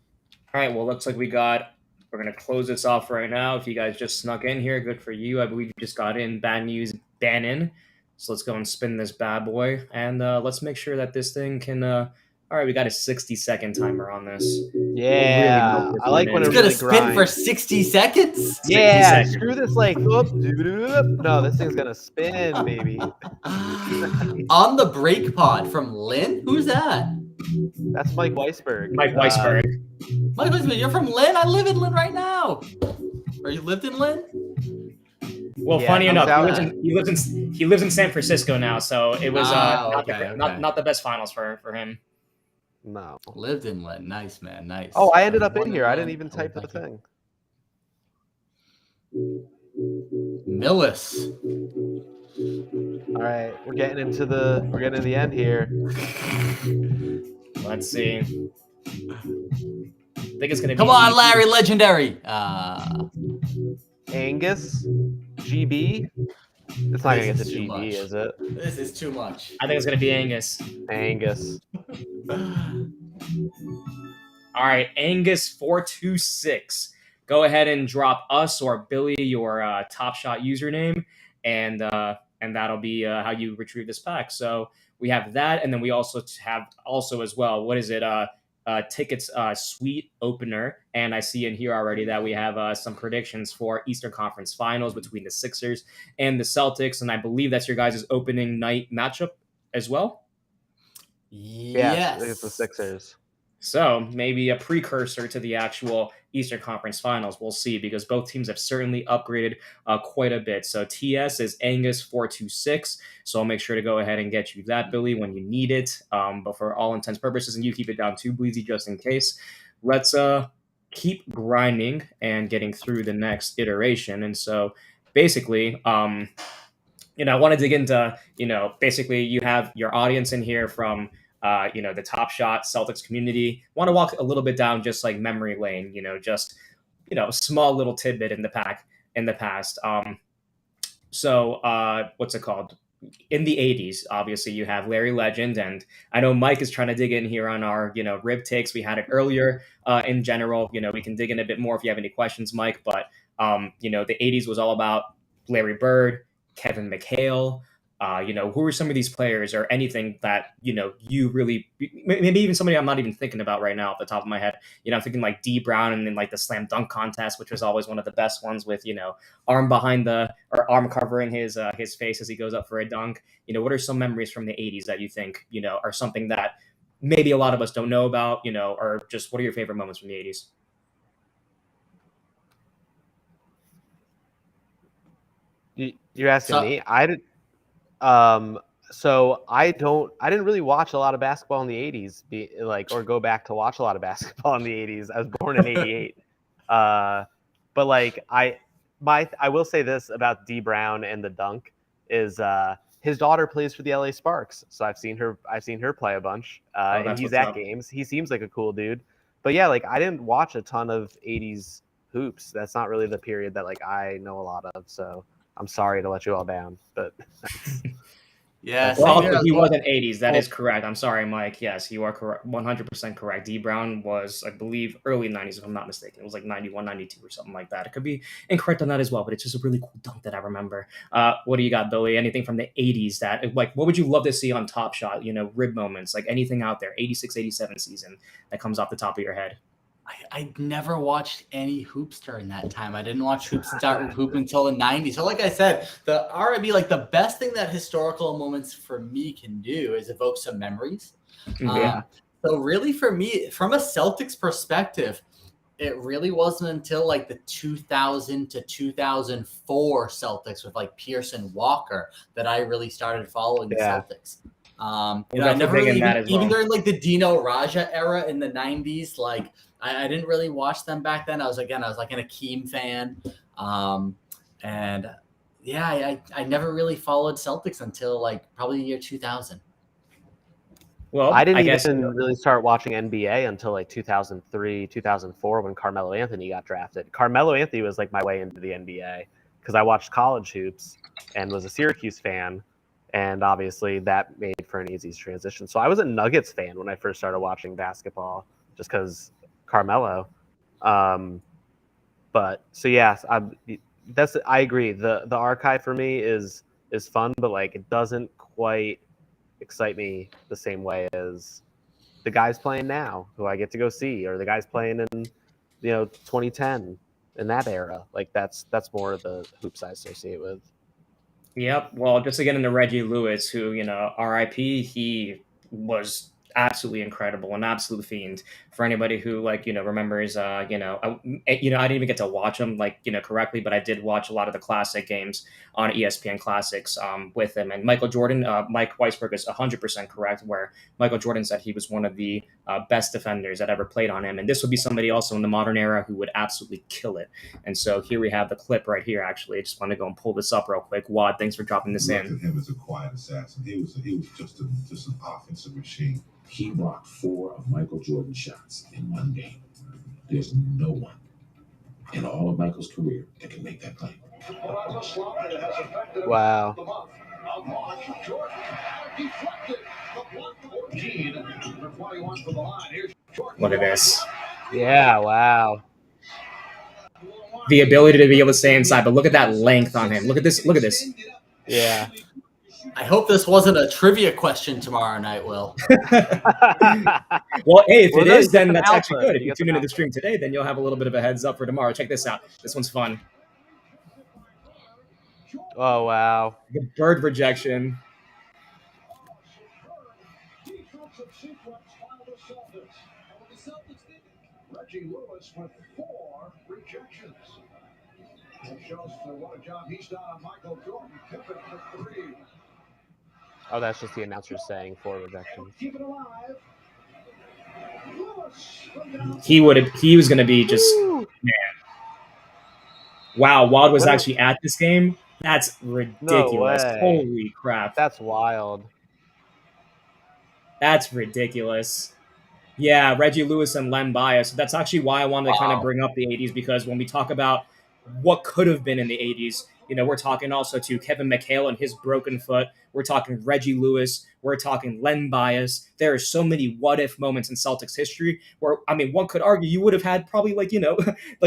All right, well, looks like we got we're gonna close this off right now. If you guys just snuck in here, good for you. I believe you just got in. Bad news, Bannon. So let's go and spin this bad boy, and let's make sure that this thing can. All right, we got a 60-second timer on this. Yeah, We'll I like when It's it gonna really spin for grinds. 60 seconds. 60 Yeah, seconds. screw this like no, this thing's gonna spin, baby. On the break pod from Lynn? Who's that? That's Mike Weisberg. Mike Weisberg. Mike Weisberg, you're from Lynn? I live in Lynn right now. Or you lived in Lynn? Well, Yeah, funny comes enough, out- he lives in San Francisco now, so it was okay. not the best finals for him. No. Lived in Lynn. Nice, man. Nice. Oh, I ended up Born in here. I didn't Lynn. even Oh, type the thank you. thing. Millis. All right, we're getting into the end here. Let's see. I think it's gonna be. Come on, Larry, legendary. Angus, GB. It's not gonna get to This is too GB, much. is it? This is too much. I think it's gonna be Angus. Angus. All right, Angus 426. Go ahead and drop us or Billy your Top Shot username, and that'll be how you retrieve this pack. So we have that, and then we also have as well. What is it? Tickets suite opener, and I see in here already that we have some predictions for Eastern Conference Finals between the Sixers and the Celtics, and I believe that's your guys' opening night matchup as well. Yeah, Yes. I think it's the Sixers. So maybe a precursor to the actual Eastern Conference Finals. We'll see, because both teams have certainly upgraded quite a bit. So TS is Angus 426. So I'll make sure to go ahead and get you that, Billy, when you need it. But for all intents and purposes, and you keep it down too, Bleezy, just in case. Let's keep grinding and getting through the next iteration. And so basically, I want to dig into, basically you have your audience in here from the Top Shot Celtics community. Want to walk a little bit down just like memory lane, just a small little tidbit in the past. What's it called? In the 80s, obviously you have Larry Legend, and I know Mike is trying to dig in here on our, rib takes. We had it earlier in general. We can dig in a bit more if you have any questions, Mike, but the 80s was all about Larry Bird, Kevin McHale. Who are some of these players, or anything that, you really, maybe even somebody I'm not even thinking about right now off the top of my head. I'm thinking like D Brown, and then like the slam dunk contest, which was always one of the best ones with, arm covering his face as he goes up for a dunk. What are some memories from the 80s that you think, are something that maybe a lot of us don't know about, or just what are your favorite moments from the 80s? You're asking So- me? I did. So I didn't really watch a lot of basketball in the 80s, or go back to watch a lot of basketball in the 80s. I was born in 88. But like I will say this about D Brown and the dunk is his daughter plays for the LA Sparks. So I've seen her play a bunch. And that's he's what's at up. games. He seems like a cool dude. But yeah, like I didn't watch a ton of 80s hoops. That's not really the period that like I know a lot of. So I'm sorry to let you all down, but Yeah. Well, same here. he wasn't 80s. That is correct. I'm sorry, Mike. Yes, you are correct. 100% correct. D Brown was, I believe, early 90s, if I'm not mistaken. It was like 91, 92 or something like that. It could be incorrect on that as well, but it's just a really cool dunk that I remember. What do you got, Billy? Anything from the 80s that, like, what would you love to see on Top Shot? Rib moments, like anything out there, 86, 87 season that comes off the top of your head. I never watched any hoops during that time. I didn't watch hoops start hoop until the 90s. So like I said, the RIB, like the best thing that historical moments for me can do is evoke some memories. Yeah. So really for me, from a Celtics perspective, it really wasn't until like the 2000 to 2004 Celtics with like Pierce and Walker that I really started following the Celtics. I never really, even during like the Dino Raja era in the 90s, like I didn't really watch them back then. I was like an Akeem fan. And yeah, I never really followed Celtics until like probably the year 2000. Well, I didn't even really start watching NBA until like 2003, 2004 when Carmelo Anthony got drafted. Carmelo Anthony was like my way into the NBA because I watched college hoops and was a Syracuse fan. And obviously that made for an easy transition. So I was a Nuggets fan when I first started watching basketball just because Carmelo. But so yes, I agree. The archive for me is fun, but like it doesn't quite excite me the same way as the guys playing now who I get to go see, or the guys playing in 2010 in that era. Like that's more of the hoops I associate with. Yep. Well, just to get into Reggie Lewis, who, RIP, he was absolutely incredible, an absolute fiend. For anybody who remembers, I didn't even get to watch him correctly, but I did watch a lot of the classic games on ESPN Classics with him. And Michael Jordan, Mike Weisberg is 100% correct, where Michael Jordan said he was one of the best defenders that ever played on him. And this would be somebody also in the modern era who would absolutely kill it. And so here we have the clip right here, actually. I just want to go and pull this up real quick. Wad, thanks for dropping this in. Him as a quiet assassin. He was just an offensive machine. He blocked 4 of Michael Jordan's shots in one game. There's no one in all of Michael's career that can make that play. Wow. Look at this. Yeah, wow. The ability to be able to stay inside, but look at that length on him. Look at this. Look at this. Yeah. I hope this wasn't a trivia question tomorrow night, Will. Well, hey, if it no, is, you then get that's some actually output. good. If You you get tune some into the stream today, then you'll have a little bit of a heads up for tomorrow. Check this out. This one's fun. Oh, wow. The bird rejection. Reggie Lewis with 4 rejections. It shows what a job he's done on Michael Jordan. Pippen for 3. Oh, that's just the announcer saying 4 rejections. Keep it alive. He was going to be just, man. Wow, Wad was actually at this game? That's ridiculous. No way. Holy crap. That's wild. That's ridiculous. Yeah, Reggie Lewis and Len Bias. That's actually why I wanted to kind of bring up the 80s, because when we talk about what could have been in the 80s, we're talking also to Kevin McHale and his broken foot. We're talking Reggie Lewis. We're talking Len Bias. There are so many what-if moments in Celtics history where, one could argue you would have had probably like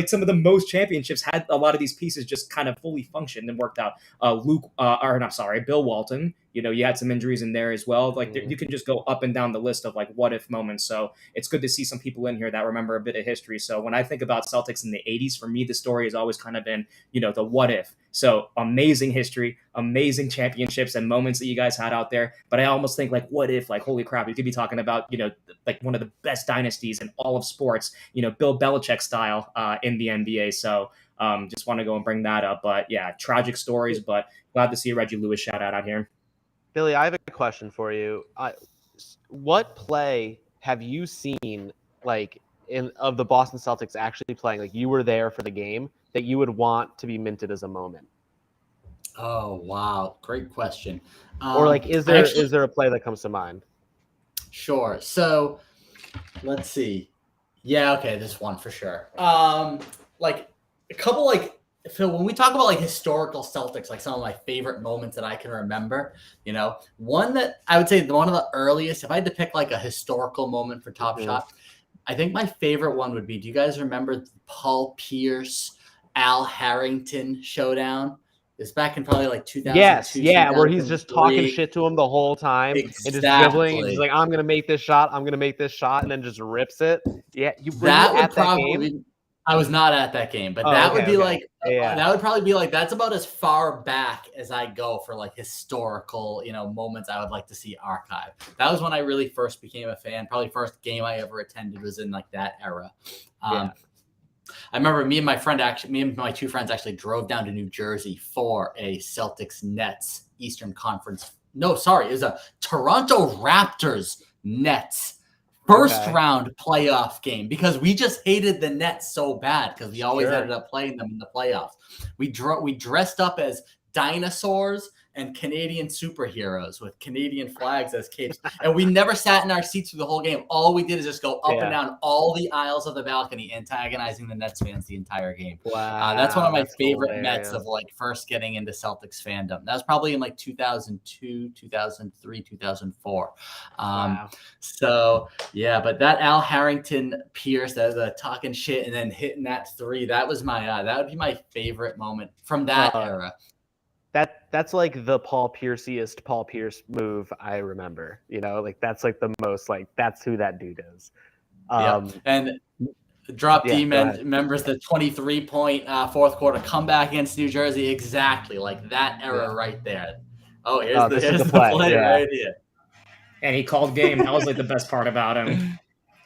some of the most championships had a lot of these pieces just kind of fully functioned and worked out. Bill Walton. You had some injuries in there as well. You can just go up and down the list of what-if moments. So it's good to see some people in here that remember a bit of history. So when I think about Celtics in the 80s, for me, the story has always kind of been, the what-if. So amazing history, amazing championships and moments that you guys had out there. But I almost think what if, holy crap, you could be talking about, one of the best dynasties in all of sports, Bill Belichick style in the NBA. So just want to go and bring that up. But yeah, tragic stories, but glad to see a Reggie Lewis shout out here. Billy, I have a question for you. What play have you seen, of the Boston Celtics actually playing, you were there for the game, that you would want to be minted as a moment? Oh, wow. Great question. Or is there a play that comes to mind? Sure. So let's see. Yeah, okay, this one for sure. A couple Phil, when we talk about historical Celtics, some of my favorite moments that I can remember, one that I would say one of the earliest, if I had to pick a historical moment for Top Shot, I think my favorite one would be, do you guys remember the Paul Pierce, Al Harrington showdown? It's back in probably 2002. Yes, yeah, where he's just talking shit to him the whole time. Exactly. And just dribbling. And he's like, I'm going to make this shot. I'm going to make this shot. And then just rips it. Yeah. That would probably be, I was not at that game, but that would be that would probably be that's about as far back as I go for historical, moments I would like to see archived. That was when I really first became a fan. Probably first game I ever attended was in that era. I remember me and my 2 friends actually drove down to New Jersey for a Celtics Nets Eastern Conference. No, sorry, it was a Toronto Raptors Nets first round playoff game, because we just hated the Nets so bad because we always ended up playing them in the playoffs. We dressed up as dinosaurs and Canadian superheroes with Canadian flags as capes. And we never sat in our seats through the whole game. All we did is just go up and down all the aisles of the balcony, antagonizing the Nets fans the entire game. Wow, that's one of my that's favorite Mets hilarious. of like first getting into Celtics fandom. That was probably in like 2002, 2003, 2004. Wow. So yeah, but that Al Harrington Pierce, the talking shit and then hitting that three, that was my that would be my favorite moment from that era. That's like the Paul Pierceiest Paul Pierce move I remember. You know, like that's like the most like that's who that dude is. And Drop D go ahead. remembers the 23-point fourth quarter comeback against New Jersey. Exactly like that era right there. Oh, here's the play right here. And he called game. That was like the best part about him.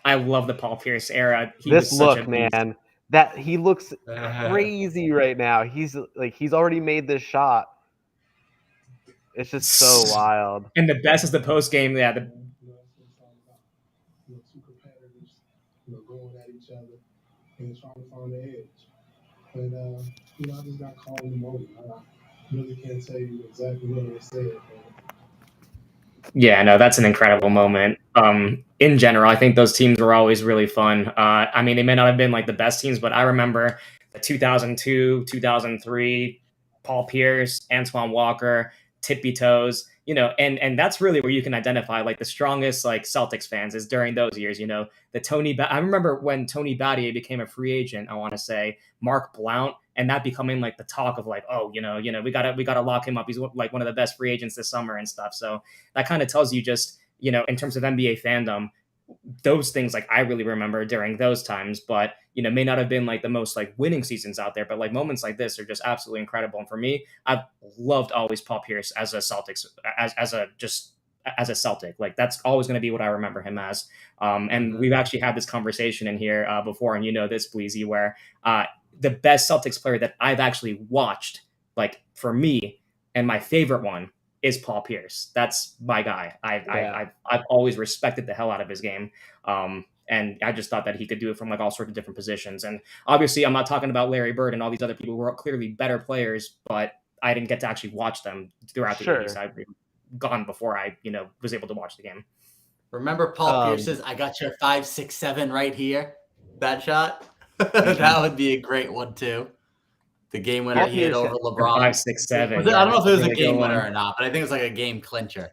I love the Paul Pierce era. This look, man, that he looks crazy right now. He's already made this shot. It's just so wild. And the best is the post game. Yeah, two competitors, going at each other and trying to find the edge. But I just got caught in the moment. I really can't tell you exactly what I said. Yeah, no, that's an incredible moment. In general, I think those teams were always really fun. I mean, they may not have been like the best teams, but I remember the 2002, 2003, Paul Pierce, Antoine Walker, Tippy Toes, and that's really where you can identify like the strongest like Celtics fans is during those years. I remember when Tony Battier became a free agent. I want to say Mark Blount, and that becoming like the talk of like, oh, we gotta lock him up. He's like one of the best free agents this summer and stuff. So that kind of tells you just in terms of NBA fandom, those things like I really remember during those times, but may not have been like the most like winning seasons out there, but like moments like this are just absolutely incredible. And for me, I've loved always Paul Pierce as a Celtics, as a Celtic. Like that's always going to be what I remember him as. And we've actually had this conversation in here before, and this, Bleezy, where the best Celtics player that I've actually watched, like for me, and my favorite one is Paul Pierce. That's my guy. I've always respected the hell out of his game. And I just thought that he could do it from like all sorts of different positions. And obviously I'm not talking about Larry Bird and all these other people who are clearly better players, but I didn't get to actually watch them throughout the 80s. I've gone before I, was able to watch the game. Remember Paul Pierce's I got your 5, 6, 7 right here? That shot? That would be a great one too. The game winner he hit over LeBron. 5, 6, 7. I don't know if it was a game winner or not, but I think it was like a game clincher.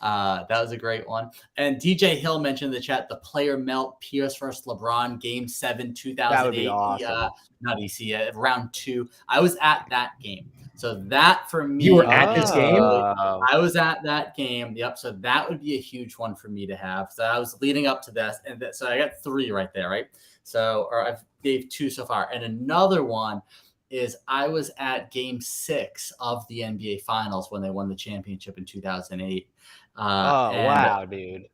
That was a great one. And DJ Hill mentioned in the chat the player melt Pierce versus LeBron Game 7 2008. That would be awesome. Not EC, round 2. I was at that game. So that for me, you were at this game. I was at that game. Yep. So that would be a huge one for me to have. So I was leading up to this, and so I got 3 right there, right? So, or I've gave 2 so far, and another one is I was at Game 6 of the NBA Finals when they won the championship in 2008. Wow, dude.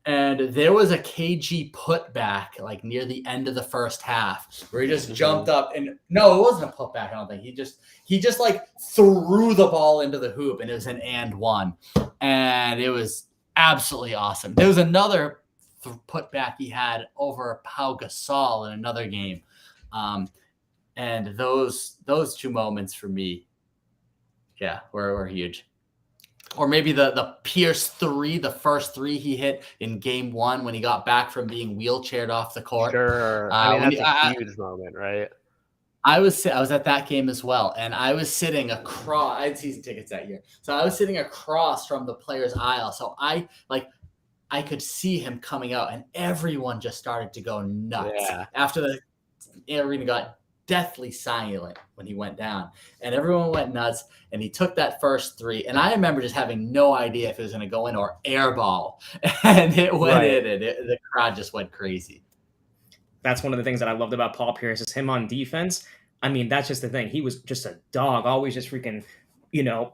And there was a KG putback like near the end of the first half where he just jumped up and no, it wasn't a putback. I don't think he just like threw the ball into the hoop and it was an and one. And it was absolutely awesome. There was another putback he had over Pau Gasol in another game. And those 2 moments for me, were huge. Or maybe the Pierce 3, the first 3 he hit in Game 1 when he got back from being wheelchaired off the court. Sure, that's a huge moment, right? I was at that game as well, and I was sitting across. I had season tickets that year, so I was sitting across from the players' aisle. So I could see him coming out, and everyone just started to go nuts after the arena got deathly silent when he went down, and everyone went nuts, and he took that first 3, and I remember just having no idea if it was going to go in or air ball, and it went in, and the crowd just went crazy. That's one of the things that I loved about Paul Pierce is him on defense. I mean, that's just the thing. He was just a dog, always just freaking,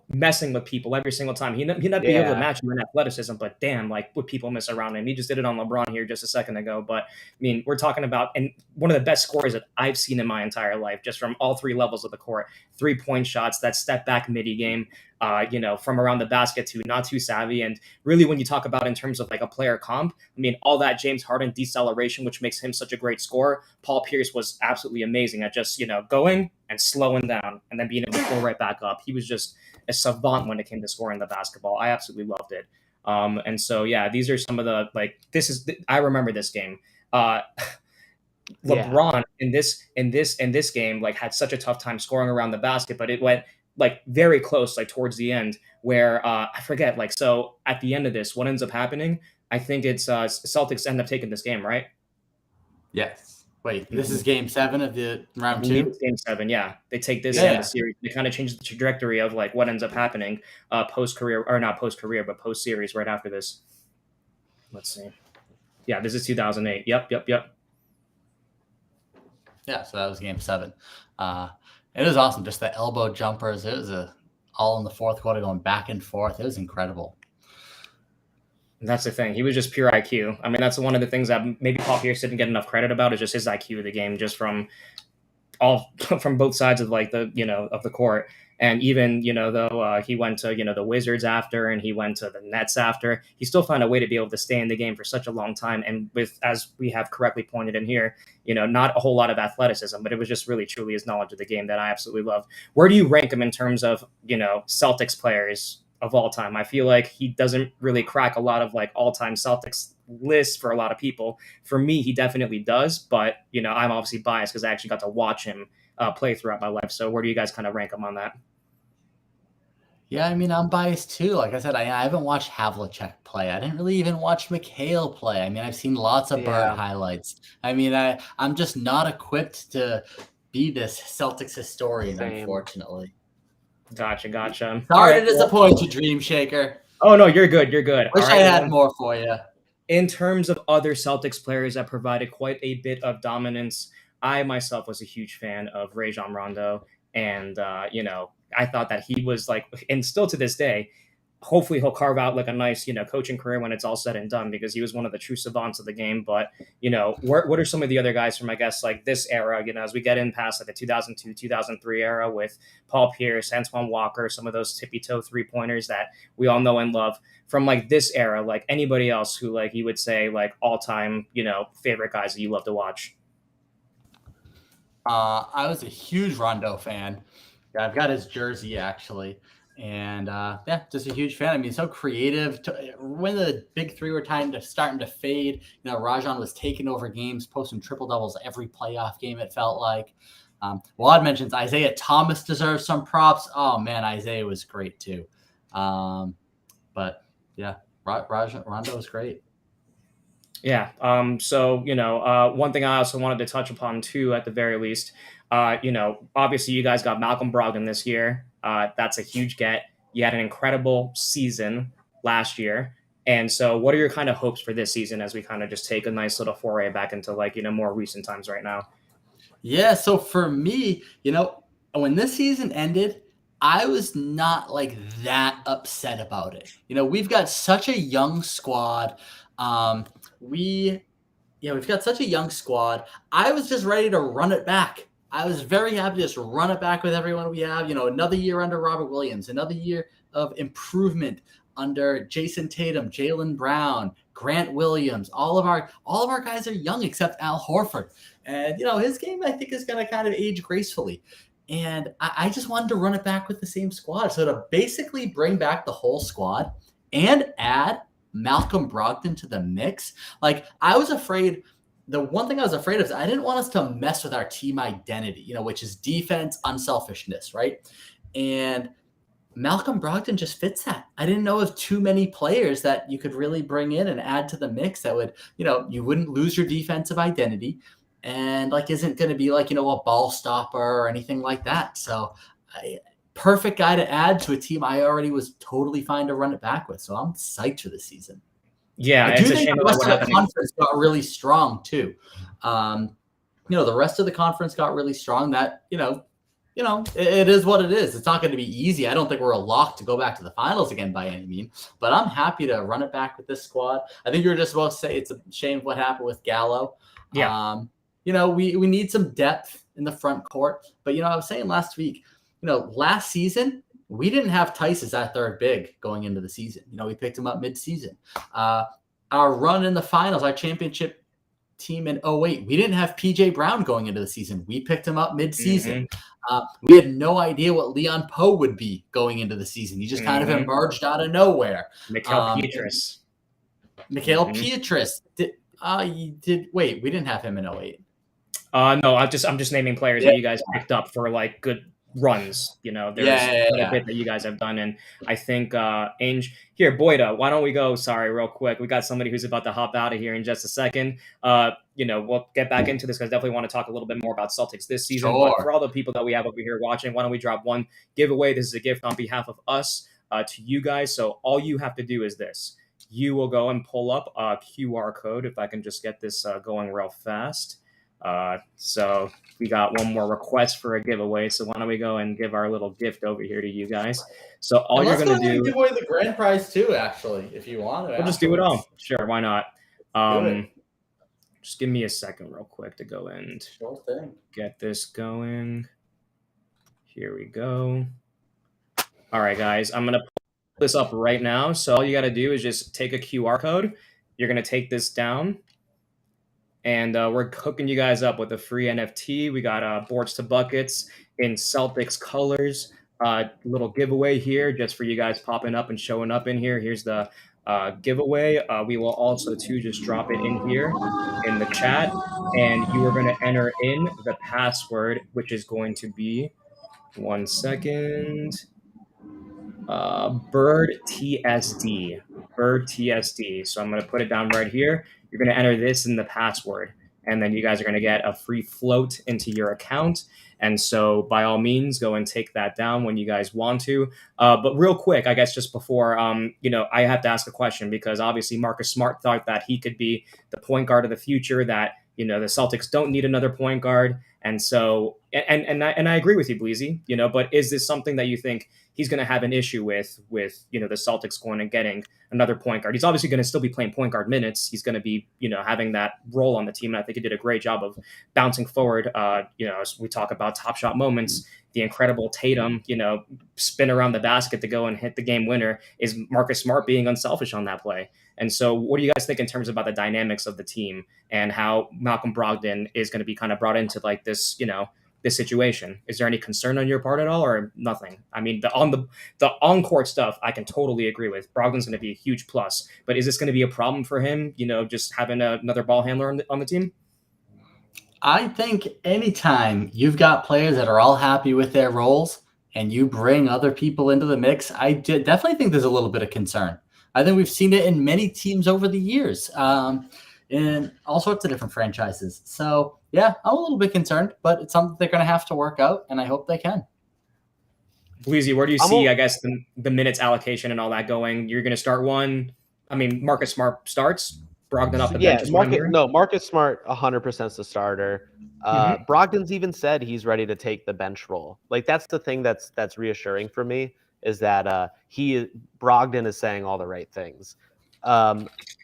messing with people every single time. He'd not be able to match him in athleticism, but damn, like would people miss around him? He just did it on LeBron here just a second ago. But I mean, we're talking about and one of the best scorers that I've seen in my entire life, just from all 3 levels of the court, 3-point shots, that step back midi game, from around the basket to not too savvy. And really, when you talk about in terms of like a player comp, I mean, all that James Harden deceleration, which makes him such a great scorer. Paul Pierce was absolutely amazing at just, going and slowing down and then being able to pull right back up. He was just a savant when it came to scoring the basketball. I absolutely loved it. And so, yeah, these are some of the, like, I remember this game. LeBron in this game, like, had such a tough time scoring around the basket, but it went like very close, like towards the end, where I forget, like, so at the end of this, what ends up happening? I think it's Celtics end up taking this game, right? Yes. Wait, this is game 7 of the round I believe 2? it's game 7, yeah. They take this Yeah. and the series. They kind of change the trajectory of like what ends up happening post-career, or not post-career, but post-series right after this. Let's see. Yeah, this is 2008. Yep. Yeah, so that was game 7. It was awesome. Just the elbow jumpers. It was all in the fourth quarter going back and forth. It was incredible. That's the thing. He was just pure IQ. I mean, that's one of the things that maybe Paul Pierce didn't get enough credit about, is just his IQ of the game, just from both sides of like the, of the court. And even, though he went to, the Wizards after, and he went to the Nets after, he still found a way to be able to stay in the game for such a long time. And with, as we have correctly pointed in here, not a whole lot of athleticism, but it was just really, truly his knowledge of the game that I absolutely love. Where do you rank him in terms of, Celtics players of all time? I feel like he doesn't really crack a lot of like all-time Celtics lists for a lot of people. For me, he definitely does, but I'm obviously biased because I actually got to watch him play throughout my life. So where do you guys kind of rank him on that? Yeah, I mean, I'm biased too. Like I said, I haven't watched Havlicek play. I didn't really even watch McHale play. I mean, I've seen lots of Bird highlights. I mean, I'm just not equipped to be this Celtics historian, unfortunately. Gotcha. Sorry to disappoint you, Dream Shaker. Oh, no, you're good. Wish I had more for you. In terms of other Celtics players that provided quite a bit of dominance, I myself was a huge fan of Rajon Rondo. And, I thought that he was like, and still to this day, hopefully he'll carve out like a nice, coaching career when it's all said and done, because he was one of the true savants of the game. But, what are some of the other guys from, I guess, like this era, as we get in past like the 2002, 2003 era with Paul Pierce, Antoine Walker, some of those tippy toe 3-pointers that we all know and love from like this era, like anybody else who like you would say like all time, favorite guys that you love to watch? I was a huge Rondo fan. Yeah, I've got his jersey actually. And just a huge fan. I mean, so creative. When the big three were starting to fade, Rajon was taking over games, posting triple doubles every playoff game, it felt like. Wad mentions Isaiah Thomas deserves some props. Oh man, Isaiah was great too. But yeah, Rondo was great. Yeah. So, one thing I also wanted to touch upon too, at the very least, obviously you guys got Malcolm Brogdon this year. That's a huge get. You had an incredible season last year. And so what are your kind of hopes for this season as we kind of just take a nice little foray back into like, more recent times right now? Yeah. So for me, when this season ended, I was not like that upset about it. We've got such a young squad. We've got such a young squad. I was just ready to run it back. I was very happy to just run it back with everyone we have. Another year under Robert Williams, another year of improvement under Jason Tatum, Jaylen Brown, Grant Williams. All of our guys are young except Al Horford. And, his game, I think, is going to kind of age gracefully. And I just wanted to run it back with the same squad. So to basically bring back the whole squad and add Malcolm Brogdon to the mix, like I was afraid. The one thing I was afraid of is I didn't want us to mess with our team identity, which is defense, unselfishness, right? And Malcolm Brogdon just fits that. I didn't know of too many players that you could really bring in and add to the mix that would, you wouldn't lose your defensive identity and like isn't going to be like, a ball stopper or anything like that. So perfect guy to add to a team I already was totally fine to run it back with. So I'm psyched for this season. Yeah, I do think the rest of the conference got really strong too. The rest of the conference got really strong. That it is what it is. It's not going to be easy. I don't think we're a lock to go back to the finals again by any means. But I'm happy to run it back with this squad. I think you were just about to say it's a shame what happened with Gallo. Yeah. We need some depth in the front court. But I was saying last week, last season, we didn't have Tice as that third big going into the season. We picked him up mid-season. Our run in the finals, our championship team in 08. We didn't have PJ Brown going into the season. We picked him up mid-season. Mm-hmm. We had no idea what Leon Poe would be going into the season. He just kind of emerged out of nowhere. Mikhail Pietrus. Mikhail Pietrus. Wait, we didn't have him in 08. No, I'm just naming players that you guys picked up for like good runs. You know, there's a bit that you guys have done, and I think Ainge here, Boyda. Why don't we go? Sorry, real quick. We got somebody who's about to hop out of here in just a second. You know, we'll get back into this because I definitely want to talk a little bit more about Celtics this season. Sure. But for all the people that we have over here watching, why don't we drop one giveaway? This is a gift on behalf of us to you guys. So all you have to do is this. You will go and pull up a QR code. If I can just get this going real fast. So we got one more request for a giveaway. So why don't we go and give our little gift over here to you guys? So all you're going to do, give away the grand prize too, actually, if you want to. We'll just do it all. Sure. Why not? Just give me a second real quick to go and get this going. Here we go. All right, guys, I'm going to pull this up right now. So all you got to do is just take a QR code. You're going to take this down. And we're hooking you guys up with a free NFT. We got boards to buckets in Celtics colors. Little giveaway here just for you guys popping up and showing up in here. Here's the giveaway. We will also, too, just drop it in here in the chat. And you are going to enter in the password, which is going to be, one second, Bird TSD. Bird TSD. So I'm going to put it down right here. You're going to enter this in the password, and then you guys are going to get a free float into your account. And so by all means, go and take that down when you guys want to. But real quick, I guess just before, you know, I have to ask a question because obviously Marcus Smart thought that he could be the point guard of the future, that, you know, the Celtics don't need another point guard. And so, and I agree with you, Bleezy, you know, but is this something that you think he's going to have an issue with, you know, the Celtics going and getting another point guard? He's obviously going to still be playing point guard minutes. He's going to be, you know, having that role on the team. And I think he did a great job of bouncing forward. You know, as we talk about top shot moments, the incredible Tatum, you know, spin around the basket to go and hit the game winner. Is Marcus Smart being unselfish on that play? And so what do you guys think in terms about the dynamics of the team and how Malcolm Brogdon is going to be kind of brought into like this, you know, this situation? Is there any concern on your part at all or nothing? I mean, the on-court stuff, I can totally agree with. Brogdon's going to be a huge plus, but is this going to be a problem for him, you know, just having another ball handler on the team? I think anytime you've got players that are all happy with their roles and you bring other people into the mix, I definitely think there's a little bit of concern. I think we've seen it in many teams over the years, in all sorts of different franchises. So, yeah, I'm a little bit concerned, but it's something they're going to have to work out, and I hope they can. Bleezy, where do you see, I guess, the minutes allocation and all that going? You're going to start one. I mean, Marcus Smart starts. Brogdon off the bench. Marcus Smart 100% is the starter. Brogdon's even said he's ready to take the bench role. Like, that's the thing that's reassuring for me, is that Brogdon is saying all the right things.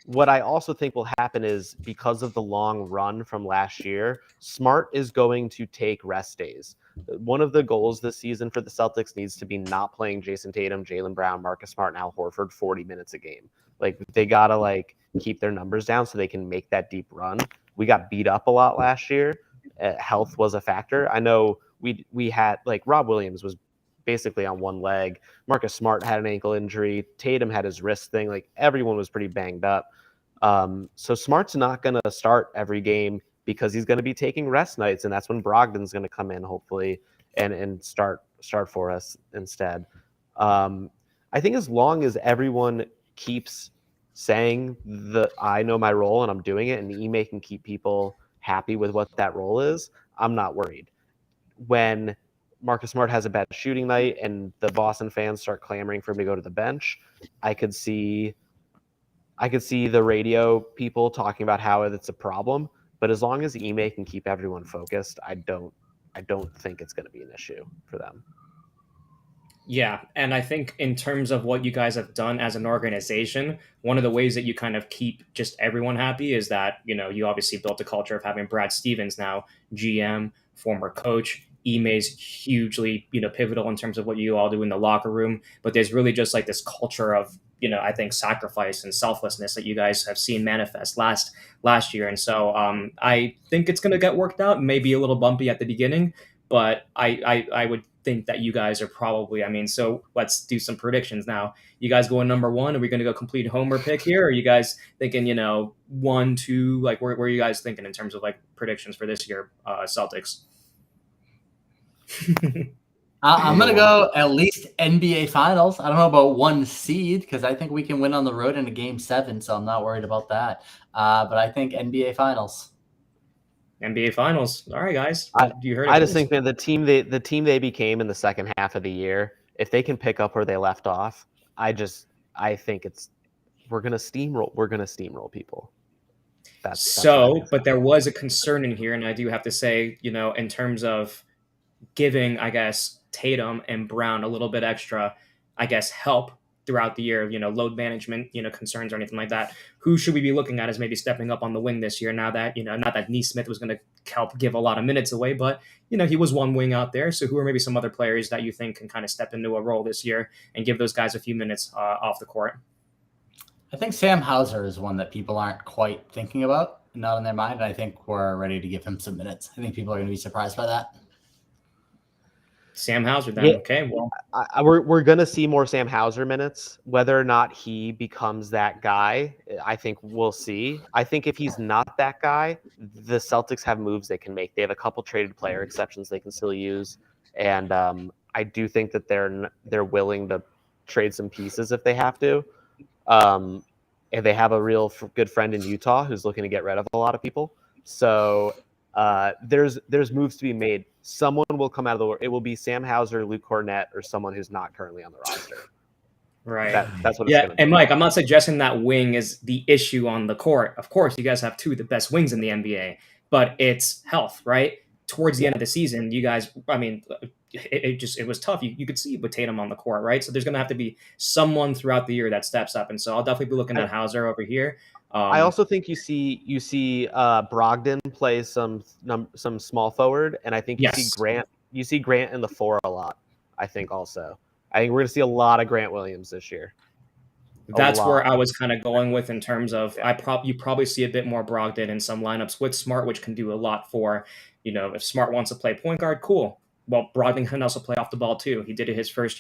What I also think will happen is, because of the long run from last year, Smart is going to take rest days. One of the goals this season for the Celtics needs to be not playing Jason Tatum, Jaylen Brown, Marcus Smart, and Al Horford 40 minutes a game. Like, they gotta keep their numbers down so they can make that deep run. We got beat up a lot last year. Health was a factor. I know we had Rob Williams was basically on one leg. Marcus Smart had an ankle injury. Tatum had his wrist thing. Like, everyone was pretty banged up. So Smart's not going to start every game because he's going to be taking rest nights, and that's when Brogdon's going to come in, hopefully, and start for us instead. I think as long as everyone keeps saying I know my role and I'm doing it, and Ime can keep people happy with what that role is, I'm not worried. When Marcus Smart has a bad shooting night and the Boston fans start clamoring for him to go to the bench, I could see the radio people talking about how it's a problem. But as long as Ime can keep everyone focused, I don't think it's going to be an issue for them. Yeah, and I think in terms of what you guys have done as an organization, one of the ways that you kind of keep just everyone happy is that, you know, you obviously built a culture of having Brad Stevens now GM, former coach. Ime's hugely, you know, pivotal in terms of what you all do in the locker room. But there's really just like this culture of I think sacrifice and selflessness that you guys have seen manifest last year. And so I think it's going to get worked out. Maybe a little bumpy at the beginning, but I would think that you guys are probably, so let's do some predictions now. You guys going number one? Are we going to go complete homer pick here? Or are you guys thinking, 1, 2, like where are you guys thinking in terms of like predictions for this year, Celtics? I'm going to go at least NBA Finals. I don't know about 1 seed because I think we can win on the road in a Game 7, so I'm not worried about that. But I think NBA Finals. NBA Finals. All right, guys. You heard it. I just think, man, the team they became in the second half of the year, if they can pick up where they left off, I think we're gonna steamroll people. But there was a concern in here, and I do have to say, in terms of giving, I guess, Tatum and Brown a little bit extra, I guess, help throughout the year, load management, concerns or anything like that. Who should we be looking at as maybe stepping up on the wing this year? Now that, not that Neesmith was going to help give a lot of minutes away, but, he was one wing out there. So who are maybe some other players that you think can kind of step into a role this year and give those guys a few minutes off the court? I think Sam Hauser is one that people aren't quite thinking about, not in their mind. And I think we're ready to give him some minutes. I think people are going to be surprised by that. Sam Hauser then. Yeah. Okay, well, we're gonna see more Sam Hauser minutes. Whether or not he becomes that guy, I think we'll see. I think if he's not that guy, the Celtics have moves they can make. They have a couple traded player exceptions they can still use, and I do think that they're willing to trade some pieces if they have to. And they have a real good friend in Utah who's looking to get rid of a lot of people. So there's moves to be made. Someone will come out of the work. It will be Sam Hauser, Luke Cornett, or someone who's not currently on the roster. Right. That's what. Yeah, and Mike, I'm not suggesting that wing is the issue on the court. Of course, you guys have two of the best wings in the NBA, but it's health, right? Towards the end of the season, you guys, it was tough. You could see with Tatum on the court, right? So there's going to have to be someone throughout the year that steps up, and so I'll definitely be looking at Hauser over here. I also think you see Brogdon play some small forward, and I think you see Grant in the 4 a lot. I think we're going to see a lot of Grant Williams this year. That's where I was kind of going with in terms of you probably see a bit more Brogdon in some lineups with Smart, which can do a lot for, if Smart wants to play point guard, cool. Well, Brogdon can also play off the ball too. He did it his first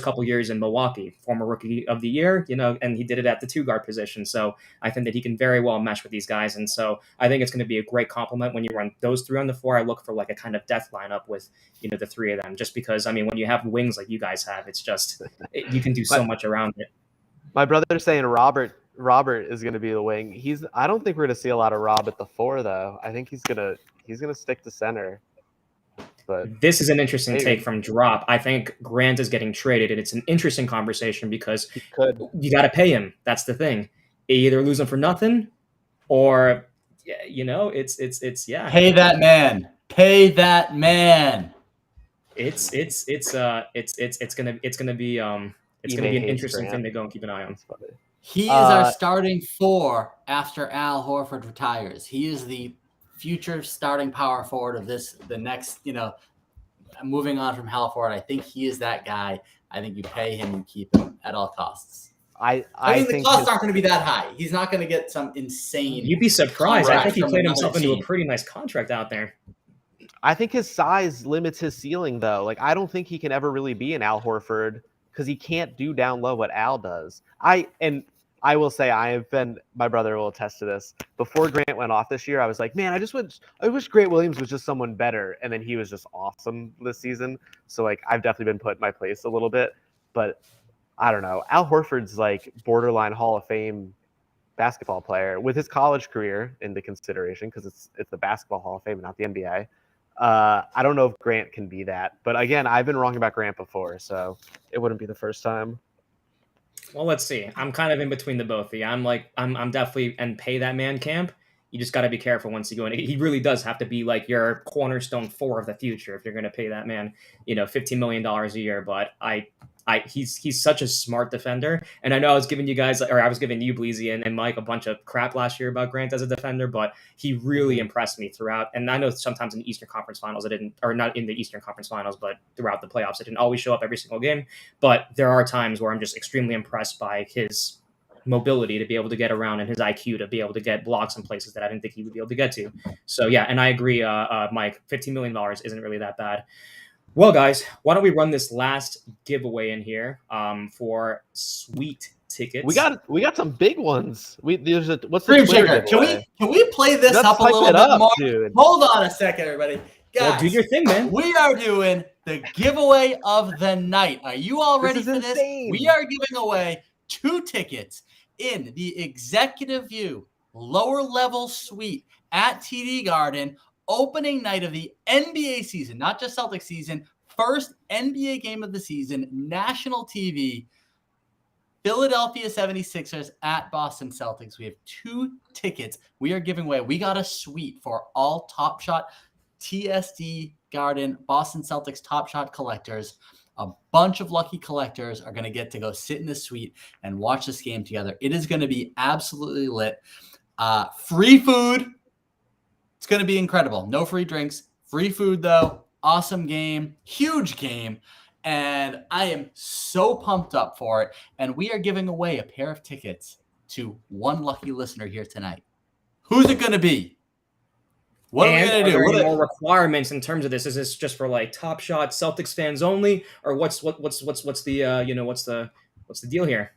couple years in Milwaukee, former rookie of the year, and he did it at the 2-guard position. So I think that he can very well mesh with these guys. And so I think it's going to be a great compliment when you run those 3 on the floor. I look for like a kind of death lineup with, the 3 of them, just because, when you have wings like you guys have, it's just, you can do so much around it. My brother's saying Robert is going to be the wing. I don't think we're going to see a lot of Rob at the 4 though. I think he's going to stick to center. But this is an interesting take from Drop. I think Grant is getting traded, and it's an interesting conversation because you got to pay him. That's the thing. You either lose him for nothing, or it's yeah. Pay that man. Pay that man. It's gonna be an interesting thing to go and keep an eye on. He is our starting 4 after Al Horford retires. He is the future starting power forward of the next, moving on from Hal Ford. I think he is that guy. I think you pay him and keep him at all costs. I think think the costs aren't going to be that high. He's not going to get some insane. You'd be surprised. I think he played himself into a pretty nice contract out there. I think his size limits his ceiling, though. Like, I don't think he can ever really be an Al Horford because he can't do down low what Al does. I will say my brother will attest to this. Before Grant went off this year, I was like, man, I wish Grant Williams was just someone better. And then he was just awesome this season. So like, I've definitely been put in my place a little bit, but I don't know. Al Horford's like borderline Hall of Fame basketball player with his college career into consideration, because it's the basketball Hall of Fame, not the NBA. I don't know if Grant can be that, but again, I've been wrong about Grant before, so it wouldn't be the first time. Well, let's see. I'm kind of in between the both of you. I'm definitely in pay that man camp. you just got to be careful once you go in. He really does have to be like your cornerstone 4 of the future if you're going to pay that man, $15 million a year. But he's such a smart defender. And I know I was giving you guys, or I was giving you, Bleezy, and Mike a bunch of crap last year about Grant as a defender, but he really impressed me throughout. And I know sometimes in the Eastern Conference Finals, I didn't, or not in the Eastern Conference Finals, but throughout the playoffs, it didn't always show up every single game. But there are times where I'm just extremely impressed by his mobility to be able to get around and his IQ to be able to get blocks in places that I didn't think he would be able to get to. So yeah, and I agree, Mike, $15 million isn't really that bad. Well, guys, why don't we run this last giveaway in here for sweet tickets? We got some big ones. What's the Dream Twitter Shaker, giveaway? can we play this Let's up a hype little it bit up, more? dude. Hold on a second, everybody. Guys, Well, do your thing, man. we are doing the giveaway of the night. Are you all ready for insane. this? We are giving away 2 tickets in the Executive View lower level suite at TD Garden, opening night of the NBA season, not just Celtics season, first NBA game of the season, national TV, Philadelphia 76ers at Boston Celtics. We have 2 tickets we are giving away. We got a suite for all Top Shot TSD Garden Boston Celtics Top Shot collectors. A bunch of lucky collectors are going to get to go sit in the suite and watch this game together. It is going to be absolutely lit. Free food. It's going to be incredible. No free drinks. Free food, though. Awesome game. Huge game. And I am so pumped up for it. And we are giving away a pair of tickets to one lucky listener here tonight. Who's it going to be? What are we going to do? Are there any more requirements in terms of this? Is this just for like Top Shot Celtics fans only, or what's the what's the deal here?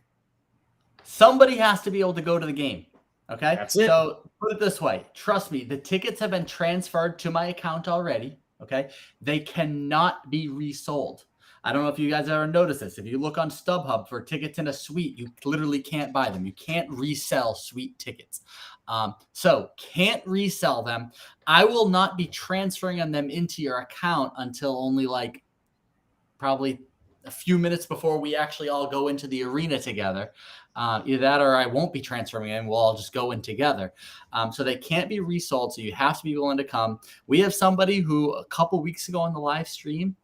Somebody has to be able to go to the game. Okay, That's it. So put it this way. Trust me, the tickets have been transferred to my account already. Okay, they cannot be resold. I don't know if you guys ever noticed this. If you look on StubHub for tickets in a suite, you literally can't buy them. You can't resell suite tickets. So can't resell them. I will not be transferring them into your account until only like probably a few minutes before we actually all go into the arena together. Either that or I won't be transferring in. We'll all just go in together. So they can't be resold. So you have to be willing to come. We have somebody who a couple weeks ago on the live stream,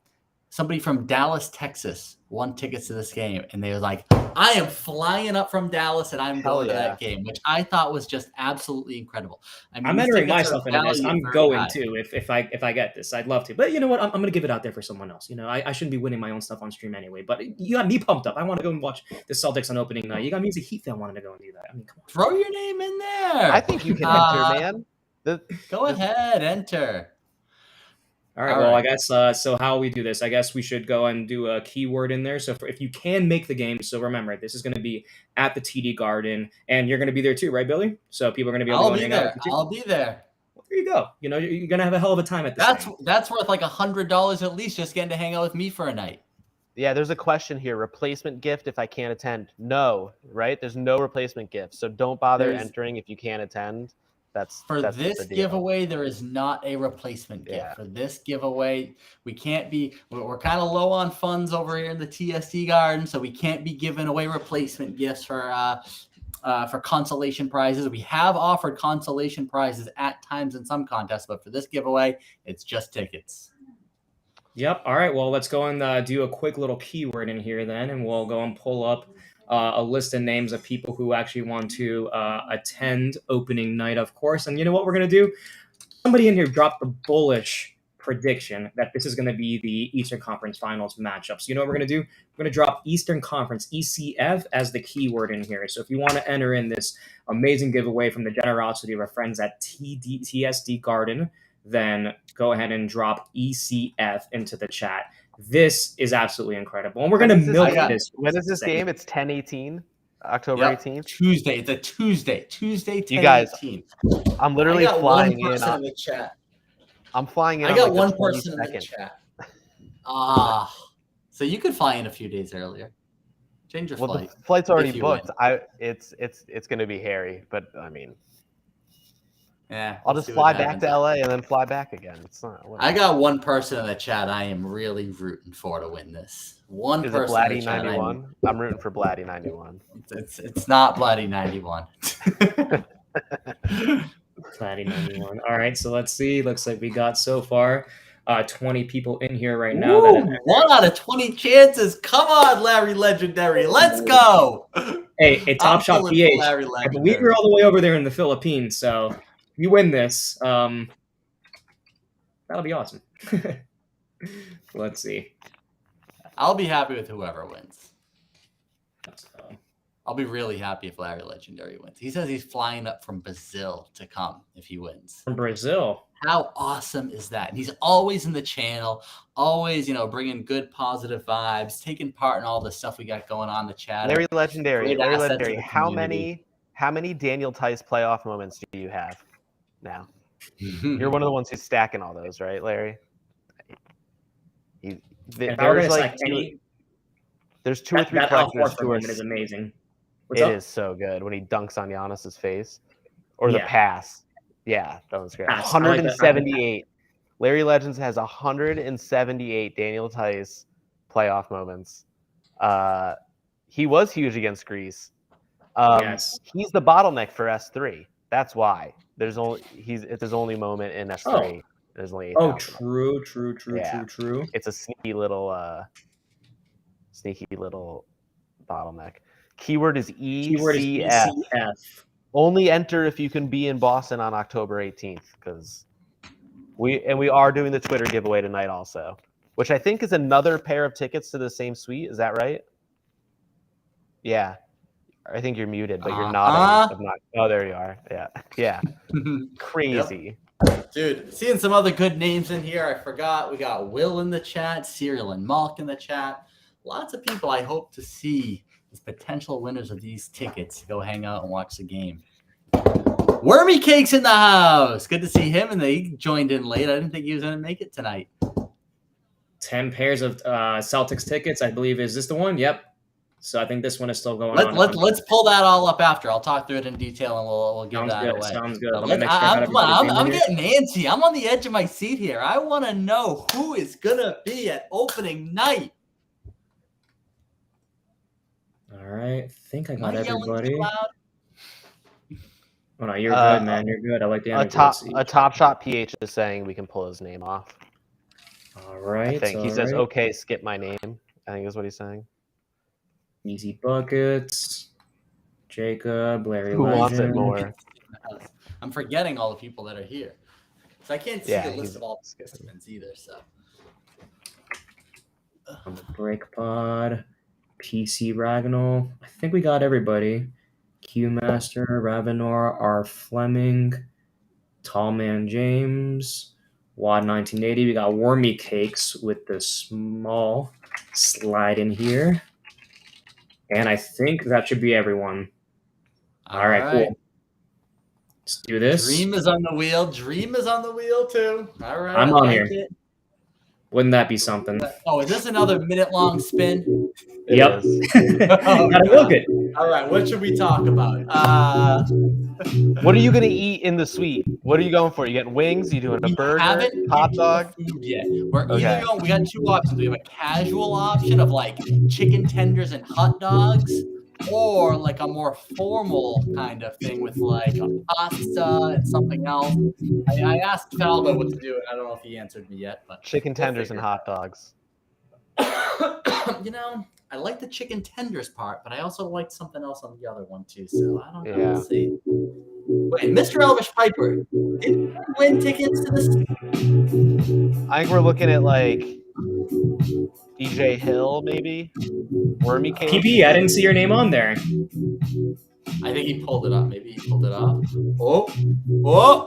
somebody from Dallas, Texas, won tickets to this game. And they were like, I am flying up from Dallas and I'm going to that game, which I thought was just absolutely incredible. I mean, I'm entering myself into this. I'm going to if I get this. I'd love to. But you know what? I'm going to give it out there for someone else. I shouldn't be winning my own stuff on stream anyway. But you got me pumped up. I want to go and watch the Celtics on opening night. You got me as a Heat fan wanting to go and do that. I mean, come on. Throw your name in there. I think you can enter, man. Go ahead, enter. All right. Well, I guess so. How we do this? I guess we should go and do a keyword in there. So if you can make the game, so remember this is going to be at the TD Garden, and you're going to be there too, right, Billy? So people are going to be able to hang out. I'll be there. Well, there you go. You're going to have a hell of a time at this. That's worth like $100 at least just getting to hang out with me for a night. Yeah, there's a question here. Replacement gift if I can't attend? No, right? There's no replacement gift, so don't bother entering if you can't attend. That's this giveaway, there is not a replacement gift. Yeah. For this giveaway, we can't be. We're kind of low on funds over here in the TSD Garden, so we can't be giving away replacement gifts for consolation prizes. We have offered consolation prizes at times in some contests, but for this giveaway, it's just tickets. Yep. All right. Well, let's go and do a quick little keyword in here then, and we'll go and pull up a list of names of people who actually want to attend opening night, of course. And you know what we're going to do? Somebody in here dropped the bullish prediction that this is going to be the Eastern Conference Finals matchup. So you know what we're going to do? We're going to drop Eastern Conference, ECF, as the keyword in here. So if you want to enter in this amazing giveaway from the generosity of our friends at TSD Garden, then go ahead and drop ECF into the chat. This is absolutely incredible. And we're going to milk this. When is this game? It's 10/18, October 18th. Tuesday. It's a Tuesday. Tuesday, 10/18. You guys, I'm literally flying in. In the chat. I'm flying in. I got one person in the chat. So you could fly in a few days earlier. Change your flight. The flight's already booked. It's going to be hairy, but I mean, yeah, I'll just fly back to LA and then fly back again. It's not. I got one person in the chat I am really rooting for to win this. One Is person. It Blatty 91? I'm rooting for Blatty 91. It's not Blatty 91. Platy 91. All right, so let's see. Looks like we got so far 20 people in here right now. Ooh, 1 out of 20 chances. Come on, Larry Legendary. Let's go. Hey, a Top Shot pulling for PH. Larry I believe Legendary. you're all the way over there in the Philippines, so if you win this, that'll be awesome. Let's see. I'll be happy with whoever wins. I'll be really happy if Larry Legendary wins. He says he's flying up from Brazil to come if he wins. From Brazil. How awesome is that? And he's always in the channel, always, bringing good positive vibes, taking part in all the stuff we got going on in the chat. Larry Legendary. Great Larry asset to Legendary. the How community. many Daniel Tice playoff moments do you have now? You're one of the ones who's stacking all those, right, Larry? There's like there's 2 or 3 collectors who are. It is amazing. It is so good when he dunks on Giannis's face, or the pass. Yeah, that was great. 178. Larry Legends has 178 Daniel Tice playoff moments. He was huge against Greece. Yes. He's the bottleneck for S3. That's why there's only moment in S3. There's only 8,000. True. It's a sneaky little bottleneck. Keyword is ECF. Only enter if you can be in Boston on October 18th, because we are doing the Twitter giveaway tonight also, which I think is another pair of tickets to the same suite. Is that right? Yeah. I think you're muted, but you're not. Oh, there you are. Yeah. Crazy. Yep. Dude, seeing some other good names in here. I forgot. We got Will in the chat, Serial and Malk in the chat. Lots of people I hope to see as potential winners of these tickets. Go hang out and watch the game. Wormy Cake's in the house. Good to see him, and he joined in late. I didn't think he was going to make it tonight. 10 pairs of Celtics tickets, I believe. Is this the one? Yep. So I think this one is still going on. Let's pull that all up after. I'll talk through it in detail, and we'll give that away. Sounds good. I'm getting antsy. I'm on the edge of my seat here. I want to know who is going to be at opening night. All right. I think I got everybody. Oh, no, you're Uh, good, man. You're good. I like the energy. A Top Shot PH is saying we can pull his name off. All right. I think he says, okay, skip my name, I think is what he's saying. Easy Buckets. Jacob, Larry Who Legend. wants it more? I'm forgetting all the people that are here. So I can't see the list of all the participants either. So On the Break Pod. PC Ragnall. I think we got everybody. Q Master, Ravenor, R. Fleming, Tallman James, Wad 1980. We got Wormy Cakes with the small slide in here. And I think that should be everyone. All right, cool. Let's do this. Dream is on the wheel. Dream is on the wheel too. All right. I'm on here. Wouldn't that be something? Oh, is this another minute-long spin? Yep. Gotta milk it. All right, what should we talk about? What are you going to eat in the suite? What are you going for? You getting wings? You doing a burger? Hot dog? Yeah. We're either going, we got 2 options. We have a casual option of like chicken tenders and hot dogs, or like a more formal kind of thing with like a pasta and something else. I asked Faldo what to do, and I don't know if he answered me yet. But chicken tenders and hot dogs. I like the chicken tenders part, but I also like something else on the other one too. So I don't know. Yeah. We'll see. Wait, Mr. Elvish Piper, did you win tickets to this? I think we're looking at like DJ Hill, maybe. Wormy Cake. PB, I didn't see your name on there. I think he pulled it up. Maybe he pulled it off. Oh!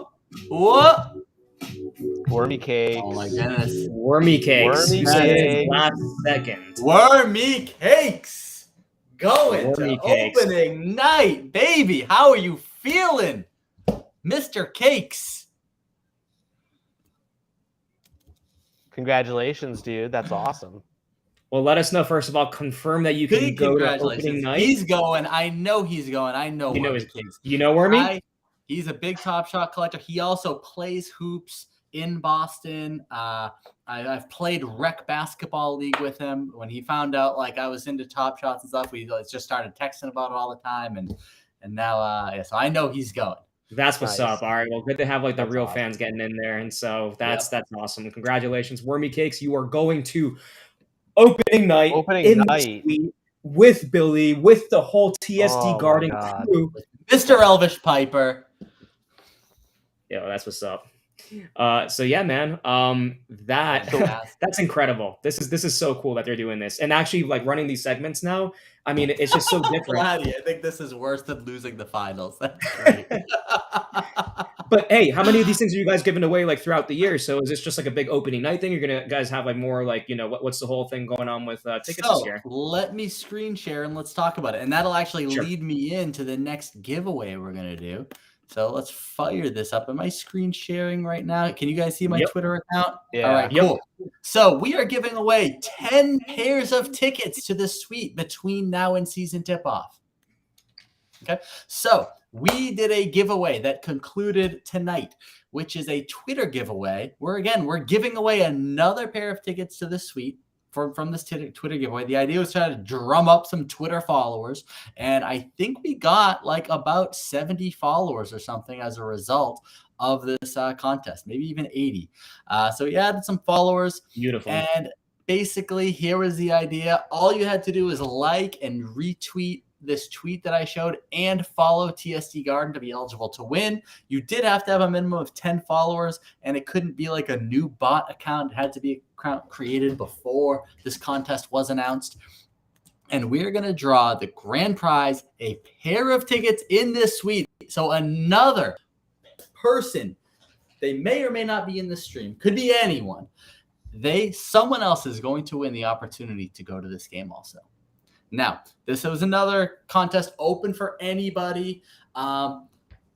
Wormy Cakes. Oh my goodness. Wormy Cakes. Wormy You said it Cakes. last second. Wormy Cakes. Going Wormy to Cakes. opening night, baby. How are you feeling, Mr. Cakes? Congratulations, dude. That's awesome. Well, let us know, first of all. Confirm that you can go to opening night. He's going. I know he's going. I know Wormy Cakes. You know Wormy? He's a big Top Shot collector. He also plays hoops in Boston. I've played rec basketball league with him. When he found out like I was into Top Shots and stuff, we just started texting about it all the time. And now, so I know he's going. That's what's Nice. up. All right. Well, good to have like the That's real awesome. fans getting in there. And so that's awesome. Congratulations, Wormy Cakes. You are going to opening night in the suite with Billy, with the whole TSD Garden crew. Mr. Elvish Piper. Yeah, that's what's up. So yeah, man. That's incredible. This is so cool that they're doing this and actually like running these segments now. I mean, it's just so different. I think this is worse than losing the finals. That's great. But hey, how many of these things are you guys giving away like throughout the year? So is this just like a big opening night thing? You're gonna guys have like more like what's the whole thing going on with tickets this year? Let me screen share and let's talk about it. And that'll actually lead me into the next giveaway we're gonna do. So let's fire this up. Am I screen sharing right now? Can you guys see my Twitter account? Yeah. All right, cool. So we are giving away 10 pairs of tickets to the suite between now and season tip-off. Okay, so we did a giveaway that concluded tonight, which is a Twitter giveaway. We're giving away another pair of tickets to the suite from this Twitter giveaway. The idea was to drum up some Twitter followers, and I think we got like about 70 followers or something as a result of this contest, maybe even 80. So we added some followers. Beautiful. And basically, here was the idea. All you had to do is like and retweet this tweet that I showed and follow TSD Garden to be eligible to win. You did have to have a minimum of 10 followers, and it couldn't be like a new bot account. It had to be an account created before this contest was announced. And we're going to draw the grand prize, a pair of tickets in this suite. So another person, they may or may not be in the stream, could be anyone. Someone else is going to win the opportunity to go to this game also. Now, this was another contest open for anybody.